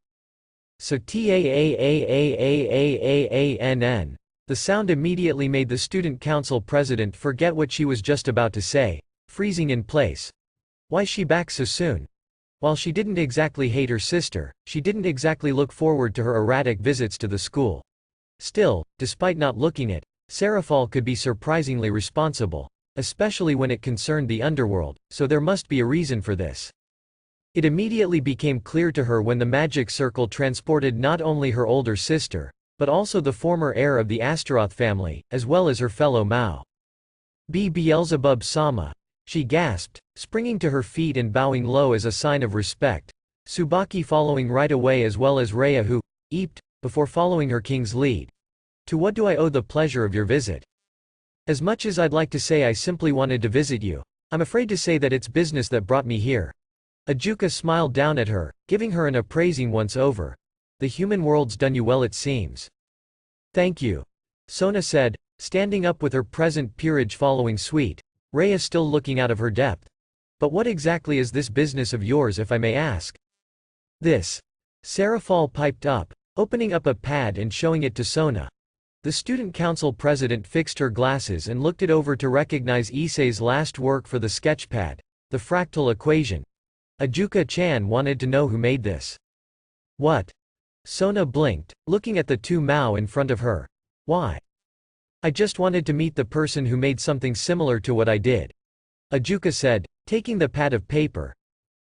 So taaaaaaaann. The sound immediately made the student council president forget what she was just about to say, freezing in place. Why's she back so soon? While she didn't exactly hate her sister, she didn't exactly look forward to her erratic visits to the school. Still, despite not looking it, Serafal could be surprisingly responsible, especially when it concerned the underworld, so there must be a reason for this. It immediately became clear to her when the magic circle transported not only her older sister, but also the former heir of the Astaroth family, as well as her fellow Mao. Beelzebub Sama, she gasped, springing to her feet and bowing low as a sign of respect, Tsubaki following right away as well as Rhea who, eeped, before following her king's lead. To what do I owe the pleasure of your visit? As much as I'd like to say I simply wanted to visit you, I'm afraid to say that it's business that brought me here. Ajuka smiled down at her, giving her an appraising once over. The human world's done you well it seems. Thank you. Sona said, standing up with her present peerage following suite, Rhea still looking out of her depth. But what exactly is this business of yours if I may ask? This. Serafal piped up, opening up a pad and showing it to Sona. The student council president fixed her glasses and looked it over to recognize Issei's last work for the sketchpad, the fractal equation. Ajuka-chan wanted to know who made this. What? Sona blinked, looking at the two Mao in front of her. Why? I just wanted to meet the person who made something similar to what I did. Ajuka said, taking the pad of paper.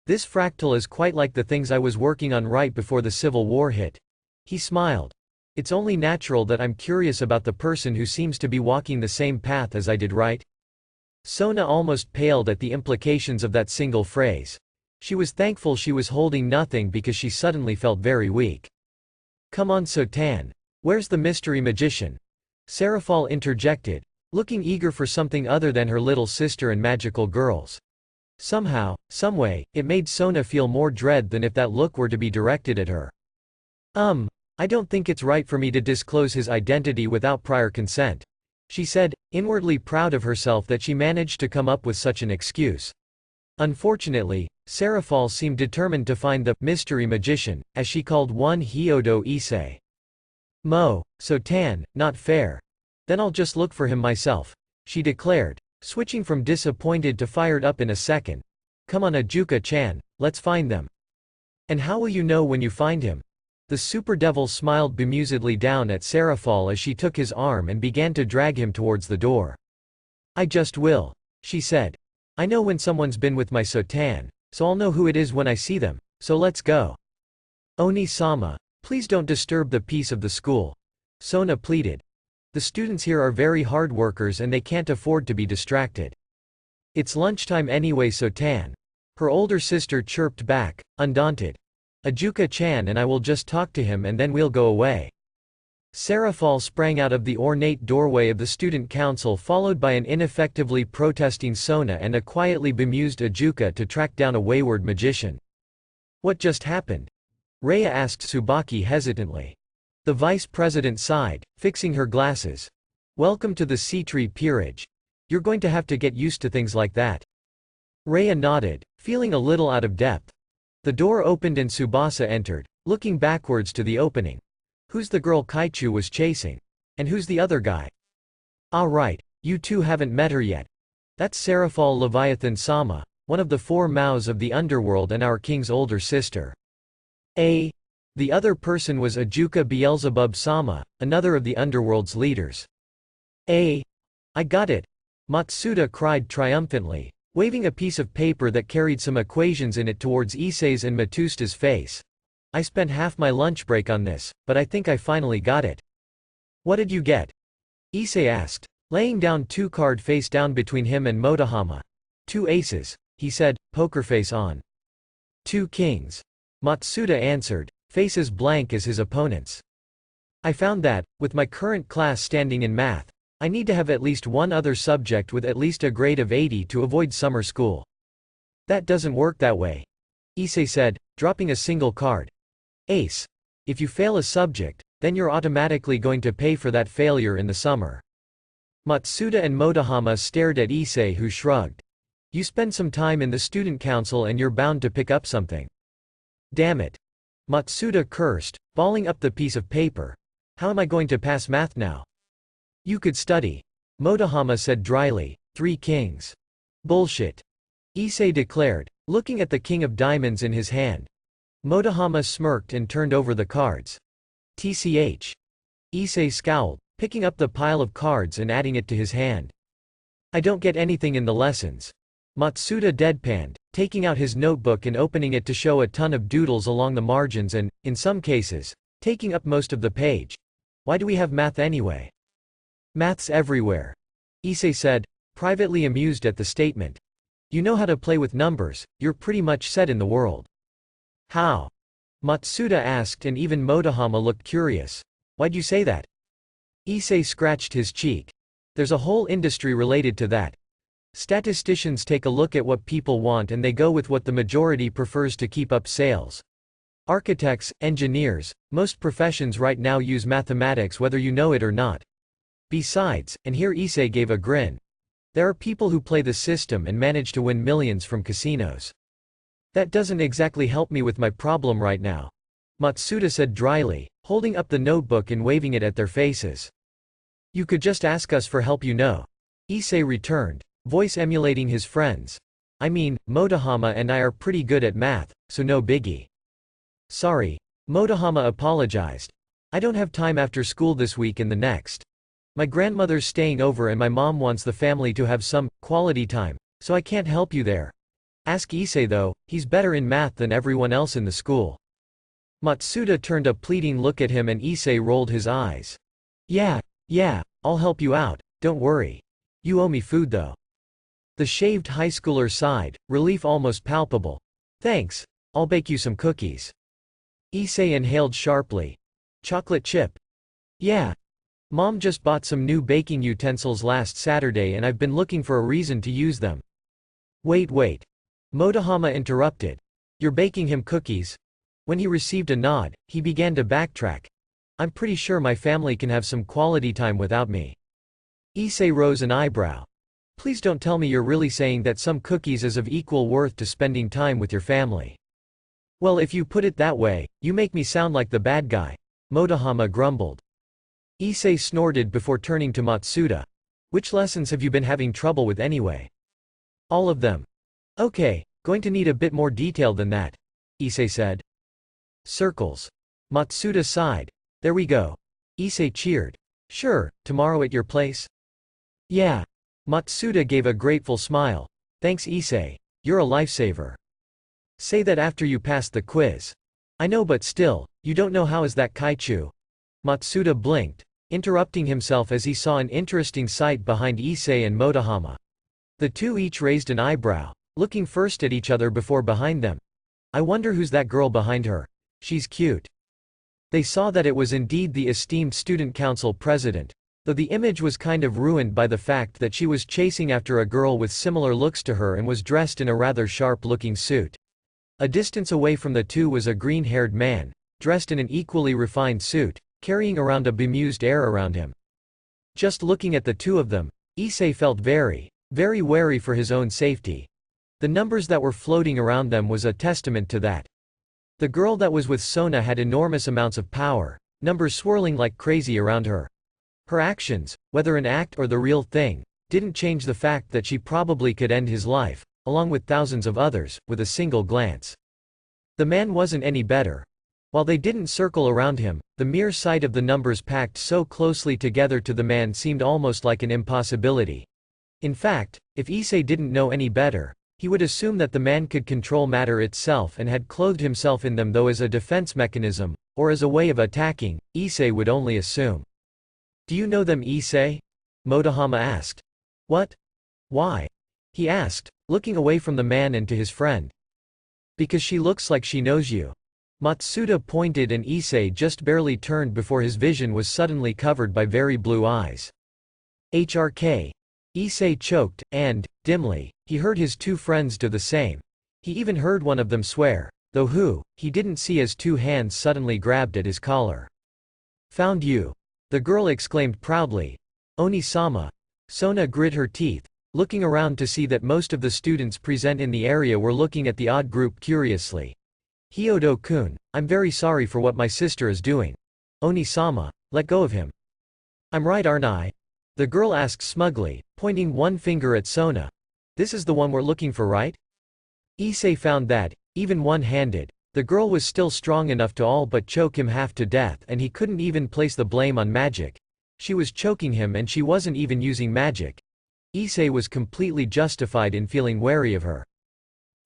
This fractal is quite like the things I was working on right before the Civil War hit. He smiled. It's only natural that I'm curious about the person who seems to be walking the same path as I did, right? Sona almost paled at the implications of that single phrase. She was thankful she was holding nothing because she suddenly felt very weak. Come on Sotan. Where's the mystery magician? Serafal interjected, looking eager for something other than her little sister and magical girls. Somehow, someway, it made Sona feel more dread than if that look were to be directed at her. I don't think it's right for me to disclose his identity without prior consent, she said, inwardly proud of herself that she managed to come up with such an excuse. Unfortunately, Serafal seemed determined to find the mystery magician, as she called one Hyodo Issei. Sotan, not fair. Then I'll just look for him myself, she declared, switching from disappointed to fired up in a second. Come on Ajuka-chan, let's find them. And how will you know when you find him? The super devil smiled bemusedly down at Serafal as she took his arm and began to drag him towards the door. I just will, she said. I know when someone's been with my Sotan, so I'll know who it is when I see them, so let's go. Oni-sama, please don't disturb the peace of the school, Sona pleaded. The students here are very hard workers and they can't afford to be distracted. It's lunchtime anyway Sotan. Her older sister chirped back, undaunted. Ajuka-chan and I will just talk to him and then we'll go away. Serafal sprang out of the ornate doorway of the student council followed by an ineffectively protesting Sona and a quietly bemused Ajuka to track down a wayward magician. What just happened? Rhea asked Tsubaki hesitantly. The vice president sighed, fixing her glasses. Welcome to the Sea-Tree Peerage. You're going to have to get used to things like that. Rhea nodded, feeling a little out of depth. The door opened and Tsubasa entered, looking backwards to the opening. Who's the girl Kaichu was chasing? And who's the other guy? Ah right, you two haven't met her yet. That's Serafal Leviathan-sama, one of the four Maos of the underworld and our king's older sister. The other person was Ajuka Beelzebub-sama, another of the underworld's leaders. I got it! Matsuda cried triumphantly, waving a piece of paper that carried some equations in it towards Issei's and Matusta's face. I spent half my lunch break on this, but I think I finally got it. What did you get? Issei asked, laying down two cards face down between him and Motohama. 2 aces, he said, poker face on. 2 kings. Matsuda answered, face as blank as his opponent's. I found that, with my current class standing in math, I need to have at least one other subject with at least a grade of 80 to avoid summer school. That doesn't work that way, Issei said, dropping a single card. Ace. If you fail a subject, then you're automatically going to pay for that failure in the summer. Matsuda and Motohama stared at Issei who shrugged. You spend some time in the student council and you're bound to pick up something. Damn it. Matsuda cursed, balling up the piece of paper. How am I going to pass math now? You could study. Motohama said dryly. 3 kings. Bullshit. Issei declared, looking at the king of diamonds in his hand. Motohama smirked and turned over the cards. TCH. Issei scowled, picking up the pile of cards and adding it to his hand. I don't get anything in the lessons. Matsuda deadpanned, taking out his notebook and opening it to show a ton of doodles along the margins and, in some cases, taking up most of the page. Why do we have math anyway? Math's everywhere. Issei said, privately amused at the statement. You know how to play with numbers, you're pretty much set in the world. How? Matsuda asked, and even Motohama looked curious. Why'd you say that? Issei scratched his cheek. There's a whole industry related to that. Statisticians take a look at what people want and they go with what the majority prefers to keep up sales. Architects, engineers, most professions right now use mathematics whether you know it or not. Besides, and here Issei gave a grin, there are people who play the system and manage to win millions from casinos. That doesn't exactly help me with my problem right now. Matsuda said dryly, holding up the notebook and waving it at their faces. You could just ask us for help, you know. Issei returned, voice emulating his friends. I mean, Motohama and I are pretty good at math, so no biggie. Sorry. Motohama apologized. I don't have time after school this week and the next. My grandmother's staying over and my mom wants the family to have some quality time, so I can't help you there. Ask Issei though, he's better in math than everyone else in the school. Matsuda turned a pleading look at him and Issei rolled his eyes. Yeah, I'll help you out, don't worry. You owe me food though. The shaved high schooler sighed, relief almost palpable. Thanks, I'll bake you some cookies. Issei inhaled sharply. Chocolate chip. Yeah. Mom just bought some new baking utensils last Saturday and I've been looking for a reason to use them. Wait. Motohama interrupted. You're baking him cookies? When he received a nod, he began to backtrack. I'm pretty sure my family can have some quality time without me. Issei rose an eyebrow. Please don't tell me you're really saying that some cookies is of equal worth to spending time with your family. Well, if you put it that way, you make me sound like the bad guy, Motohama grumbled. Issei snorted before turning to Matsuda. Which lessons have you been having trouble with anyway? All of them. Okay, going to need a bit more detail than that, Issei said. Circles. Matsuda sighed. There we go. Issei cheered. Sure, tomorrow at your place? Yeah. Matsuda gave a grateful smile. Thanks Issei. You're a lifesaver. Say that after you pass the quiz. I know, but still, you don't know how is that kaichu? Matsuda blinked, interrupting himself as he saw an interesting sight behind Issei and Motohama. The two each raised an eyebrow, looking first at each other before behind them. I wonder who's that girl behind her. She's cute. They saw that it was indeed the esteemed student council president, though the image was kind of ruined by the fact that she was chasing after a girl with similar looks to her and was dressed in a rather sharp-looking suit. A distance away from the two was a green-haired man, dressed in an equally refined suit, carrying around a bemused air around him. Just looking at the two of them, Issei felt very wary for his own safety. The numbers that were floating around them was a testament to that. The girl that was with Sona had enormous amounts of power, numbers swirling like crazy around her. Her actions, whether an act or the real thing, didn't change the fact that she probably could end his life, along with thousands of others, with a single glance. The man wasn't any better. While they didn't circle around him, the mere sight of the numbers packed so closely together to the man seemed almost like an impossibility. In fact, if Issei didn't know any better, he would assume that the man could control matter itself and had clothed himself in them, though as a defense mechanism, or as a way of attacking, Issei would only assume. Do you know them, Issei? Motohama asked. What? Why? He asked, looking away from the man and to his friend. Because she looks like she knows you. Matsuda pointed and Issei just barely turned before his vision was suddenly covered by very blue eyes. HRK. Issei choked, and, dimly, he heard his two friends do the same. He even heard one of them swear, though who, he didn't see as two hands suddenly grabbed at his collar. Found you. The girl exclaimed proudly. Oni-sama. Sona grit her teeth, looking around to see that most of the students present in the area were looking at the odd group curiously. Hyodo-kun, I'm very sorry for what my sister is doing. Oni-sama, let go of him. I'm right, aren't I? The girl asked smugly, pointing one finger at Sona. This is the one we're looking for, right? Issei found that, even one-handed, the girl was still strong enough to all but choke him half to death, and he couldn't even place the blame on magic. She was choking him and she wasn't even using magic. Issei was completely justified in feeling wary of her.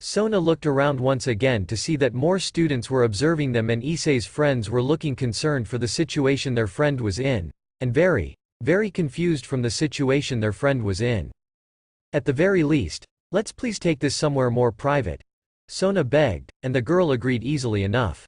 Sona looked around once again to see that more students were observing them, and Issei's friends were looking concerned for the situation their friend was in, and very, very confused from the situation their friend was in. At the very least, let's please take this somewhere more private, Sona begged, and the girl agreed easily enough.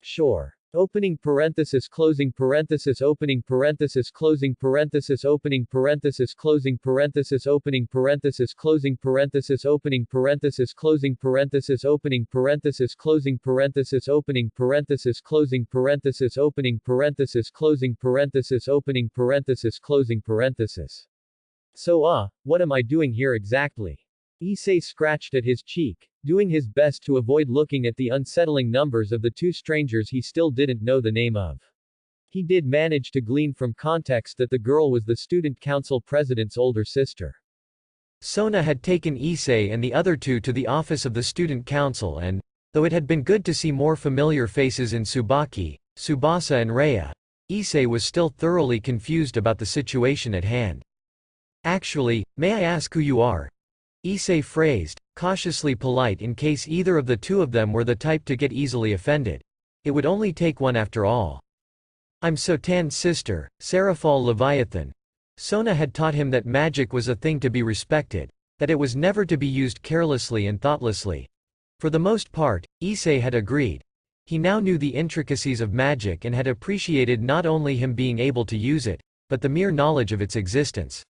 Sure. Opening parenthesis closing parenthesis opening parenthesis closing parenthesis opening parenthesis closing parenthesis opening parenthesis closing parenthesis opening parenthesis closing parenthesis opening parenthesis closing parenthesis opening parenthesis closing parenthesis opening parenthesis closing parenthesis opening parenthesis closing parenthesis. So what am I doing here exactly? Issei scratched at his cheek, doing his best to avoid looking at the unsettling numbers of the two strangers he still didn't know the name of. He did manage to glean from context that the girl was the student council president's older sister. Sona had taken Issei and the other two to the office of the student council, and, though it had been good to see more familiar faces in Tsubaki, Tsubasa and Rhea, Issei was still thoroughly confused about the situation at hand. Actually, may I ask who you are? Issei phrased, cautiously polite in case either of the two of them were the type to get easily offended. It would only take one after all. I'm Sotan's sister, Seraphal Leviathan. Sona had taught him that magic was a thing to be respected, that it was never to be used carelessly and thoughtlessly. For the most part, Issei had agreed. He now knew the intricacies of magic and had appreciated not only him being able to use it, but the mere knowledge of its existence.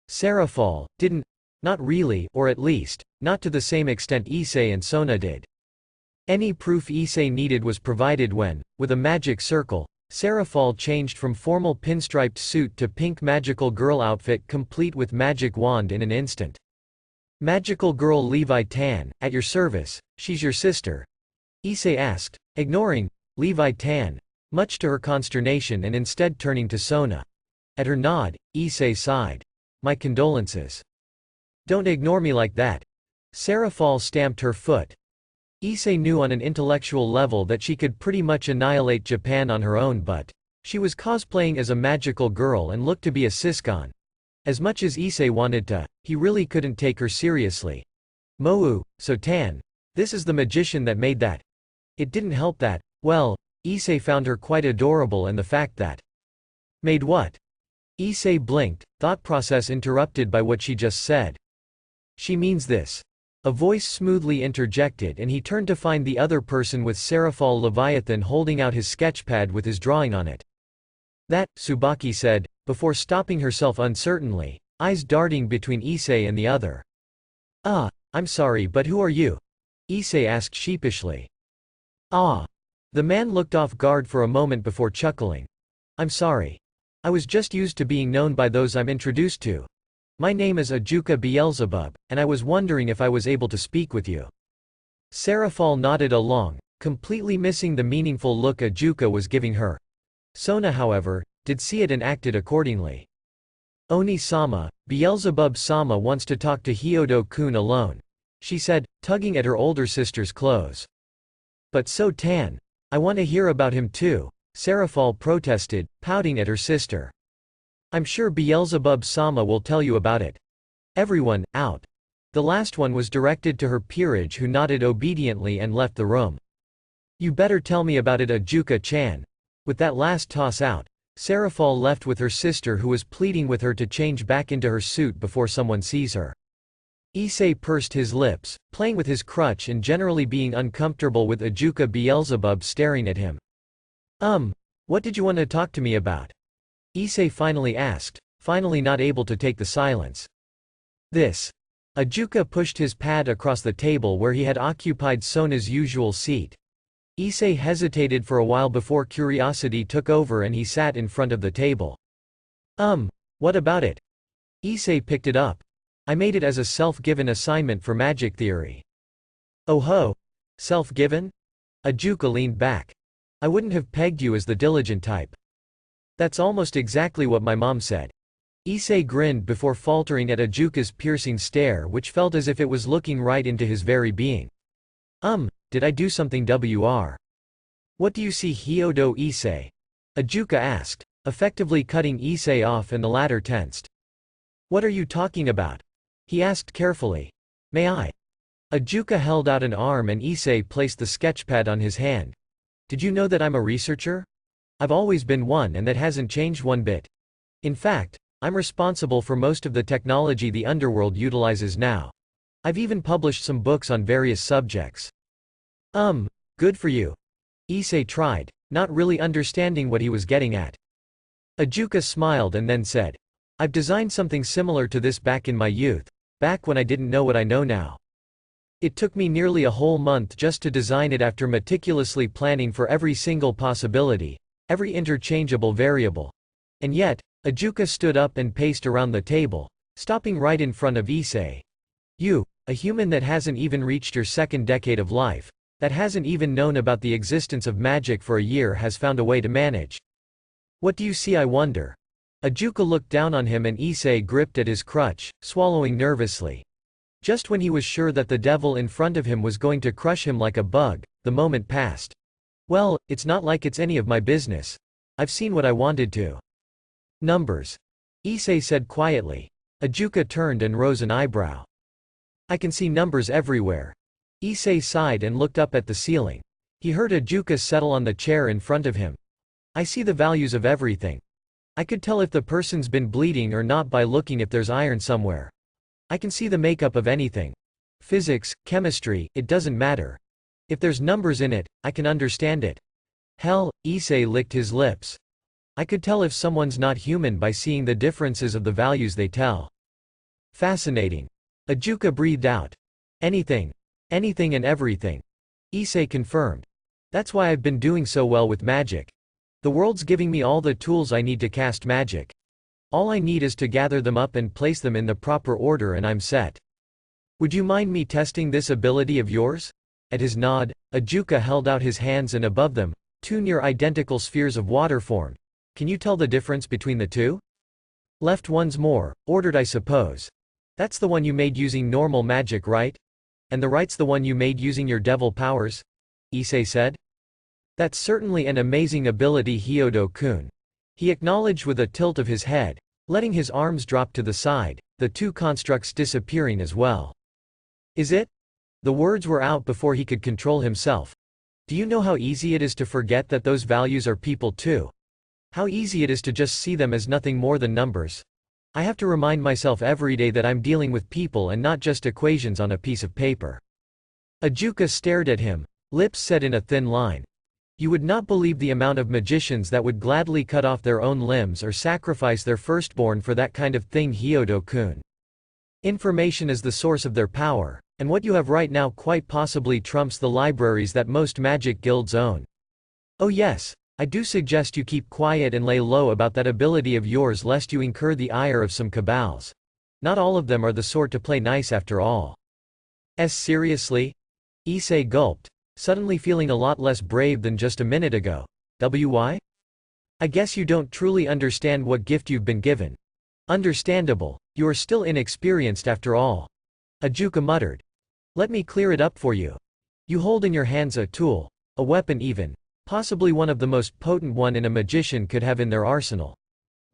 Seraphal didn't. Not really, or at least, not to the same extent Issei and Sona did. Any proof Issei needed was provided when, with a magic circle, Seraphal changed from formal pinstriped suit to pink magical girl outfit complete with magic wand in an instant. Magical girl Levi Tan, at your service, she's your sister? Issei asked, ignoring Levi Tan, much to her consternation, and instead turning to Sona. At her nod, Issei sighed. My condolences. Don't ignore me like that. Seraphal stamped her foot. Issei knew on an intellectual level that she could pretty much annihilate Japan on her own, but she was cosplaying as a magical girl and looked to be a siscon. As much as Issei wanted to, he really couldn't take her seriously. Mou, Sotan. This is the magician that made that. It didn't help that, well, Issei found her quite adorable, and the fact that made what? Issei blinked, thought process interrupted by what she just said. She means this. A voice smoothly interjected, and he turned to find the other person with Seraphal Leviathan holding out his sketchpad with his drawing on it. That, Tsubaki said, before stopping herself uncertainly, eyes darting between Issei and the other. I'm sorry, but who are you? Issei asked sheepishly. The man looked off guard for a moment before chuckling. I'm sorry. I was just used to being known by those I'm introduced to. My name is Ajuka Beelzebub, and I was wondering if I was able to speak with you. Seraphal nodded along, completely missing the meaningful look Ajuka was giving her. Sona, however, did see it and acted accordingly. Oni-sama, Beelzebub-sama wants to talk to Hyodo-kun alone, she said, tugging at her older sister's clothes. But Sotan, I want to hear about him too, Seraphal protested, pouting at her sister. I'm sure Beelzebub-sama will tell you about it. Everyone, out. The last one was directed to her peerage, who nodded obediently and left the room. You better tell me about it, Ajuka-chan. With that last toss out, Seraphal left with her sister, who was pleading with her to change back into her suit before someone sees her. Issei pursed his lips, playing with his crutch and generally being uncomfortable with Ajuka Beelzebub staring at him. What did you want to talk to me about? Issei finally asked, finally not able to take the silence. This. Ajuka pushed his pad across the table where he had occupied Sona's usual seat. Issei hesitated for a while before curiosity took over and he sat in front of the table. What about it? Issei picked it up. I made it as a self-given assignment for magic theory. Oh ho! Self-given? Ajuka leaned back. I wouldn't have pegged you as the diligent type. That's almost exactly what my mom said. Issei grinned before faltering at Ajuka's piercing stare, which felt as if it was looking right into his very being. Did I do something wr? What do you see, Hyodo Issei? Ajuka asked, effectively cutting Issei off, and the latter tensed. What are you talking about? He asked carefully. May I? Ajuka held out an arm and Issei placed the sketchpad on his hand. Did you know that I'm a researcher? I've always been one, and that hasn't changed one bit. In fact, I'm responsible for most of the technology the underworld utilizes now. I've even published some books on various subjects. Good for you. Issei tried, not really understanding what he was getting at. Ajuka smiled and then said, I've designed something similar to this back in my youth, back when I didn't know what I know now. It took me nearly a whole month just to design it after meticulously planning for every single possibility, every interchangeable variable. And yet, Ajuka stood up and paced around the table, stopping right in front of Issei. You, a human that hasn't even reached your second decade of life, that hasn't even known about the existence of magic for a year, has found a way to manage. What do you see, I wonder? Ajuka looked down on him and Issei gripped at his crutch, swallowing nervously. Just when he was sure that the devil in front of him was going to crush him like a bug, the moment passed. Well, it's not like it's any of my business. I've seen what I wanted to. Numbers. Issei said quietly. Ajuka turned and rose an eyebrow. I can see numbers everywhere. Issei sighed and looked up at the ceiling. He heard Ajuka settle on the chair in front of him. I see the values of everything. I could tell if the person's been bleeding or not by looking if there's iron somewhere. I can see the makeup of anything. Physics, chemistry, it doesn't matter. If there's numbers in it, I can understand it. Hell, Issei licked his lips. I could tell if someone's not human by seeing the differences of the values they tell. Fascinating. Ajuka breathed out. Anything. Anything and everything. Issei confirmed. That's why I've been doing so well with magic. The world's giving me all the tools I need to cast magic. All I need is to gather them up and place them in the proper order and I'm set. Would you mind me testing this ability of yours? At his nod, Ajuka held out his hands and above them, two near-identical spheres of water formed. Can you tell the difference between the two? Left one's more ordered, I suppose. That's the one you made using normal magic, right? And the right's the one you made using your devil powers? Issei said. That's certainly an amazing ability, Hyodo-kun. He acknowledged with a tilt of his head, letting his arms drop to the side, the two constructs disappearing as well. Is it? The words were out before he could control himself. Do you know how easy it is to forget that those values are people too? How easy it is to just see them as nothing more than numbers. I have to remind myself every day that I'm dealing with people and not just equations on a piece of paper. Ajuka stared at him, lips set in a thin line. You would not believe the amount of magicians that would gladly cut off their own limbs or sacrifice their firstborn for that kind of thing, Hyodo-kun. Information is the source of their power, and what you have right now quite possibly trumps the libraries that most magic guilds own. Oh yes, I do suggest you keep quiet and lay low about that ability of yours lest you incur the ire of some cabals. Not all of them are the sort to play nice after all. Seriously? Issei gulped, suddenly feeling a lot less brave than just a minute ago. Why? I guess you don't truly understand what gift you've been given. Understandable, you are still inexperienced after all. Ajuka muttered. Let me clear it up for you. You hold in your hands a tool, a weapon even, possibly one of the most potent one in a magician could have in their arsenal.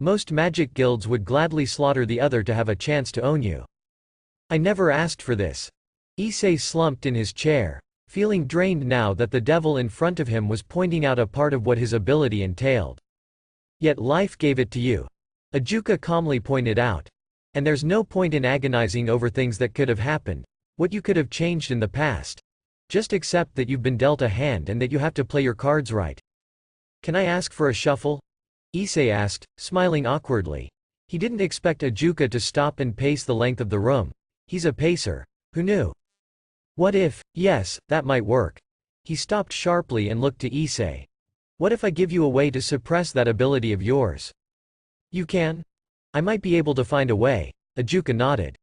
Most magic guilds would gladly slaughter the other to have a chance to own you. I never asked for this. Issei slumped in his chair, feeling drained now that the devil in front of him was pointing out a part of what his ability entailed. Yet life gave it to you. Ajuka calmly pointed out. And there's no point in agonizing over things that could have happened, what you could have changed in the past. Just accept that you've been dealt a hand and that you have to play your cards right. Can I ask for a shuffle? Issei asked, smiling awkwardly. He didn't expect Ajuka to stop and pace the length of the room. He's a pacer. Who knew? What if, yes, that might work. He stopped sharply and looked to Issei. What if I give you a way to suppress that ability of yours? You can? I might be able to find a way. Ajuka nodded.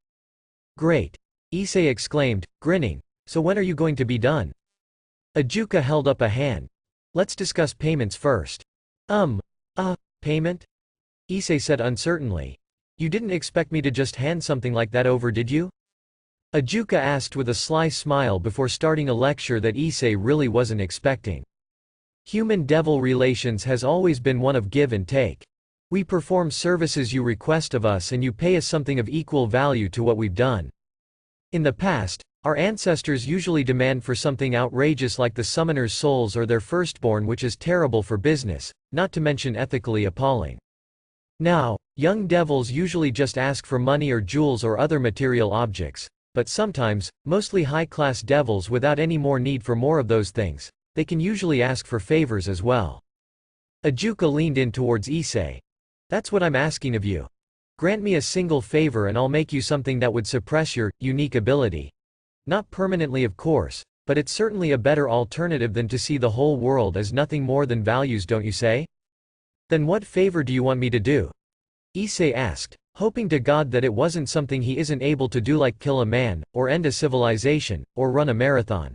Great. Issei exclaimed, grinning. So when are you going to be done? Ajuka held up a hand. Let's discuss payments first. Payment? Issei said uncertainly. You didn't expect me to just hand something like that over, did you? Ajuka asked with a sly smile before starting a lecture that Issei really wasn't expecting. Human-devil relations has always been one of give and take. We perform services you request of us and you pay us something of equal value to what we've done. In the past, our ancestors usually demand for something outrageous like the summoner's souls or their firstborn, which is terrible for business, not to mention ethically appalling. Now, young devils usually just ask for money or jewels or other material objects, but sometimes, mostly high-class devils without any more need for more of those things, they can usually ask for favors as well. Ajuka leaned in towards Issei. That's what I'm asking of you. Grant me a single favor and I'll make you something that would suppress your unique ability. Not permanently, of course, but it's certainly a better alternative than to see the whole world as nothing more than values, don't you say? Then what favor do you want me to do? Issei asked, hoping to God that it wasn't something he isn't able to do, like kill a man, or end a civilization, or run a marathon.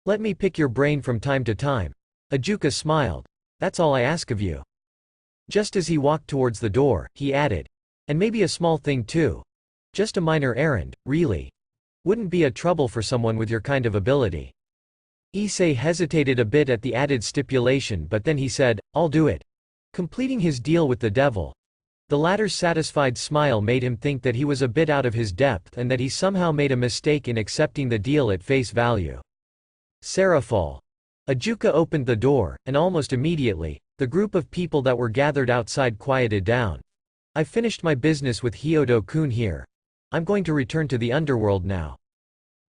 Let me pick your brain from time to time. Ajuka smiled. That's all I ask of you. Just as he walked towards the door, he added. And maybe a small thing too. Just a minor errand, really. Wouldn't be a trouble for someone with your kind of ability. Issei hesitated a bit at the added stipulation, but then he said, I'll do it. Completing his deal with the devil. The latter's satisfied smile made him think that he was a bit out of his depth and that he somehow made a mistake in accepting the deal at face value. Serafal. Ajuka opened the door, and almost immediately, the group of people that were gathered outside quieted down. I've finished my business with Hyodo-kun here. I'm going to return to the underworld now.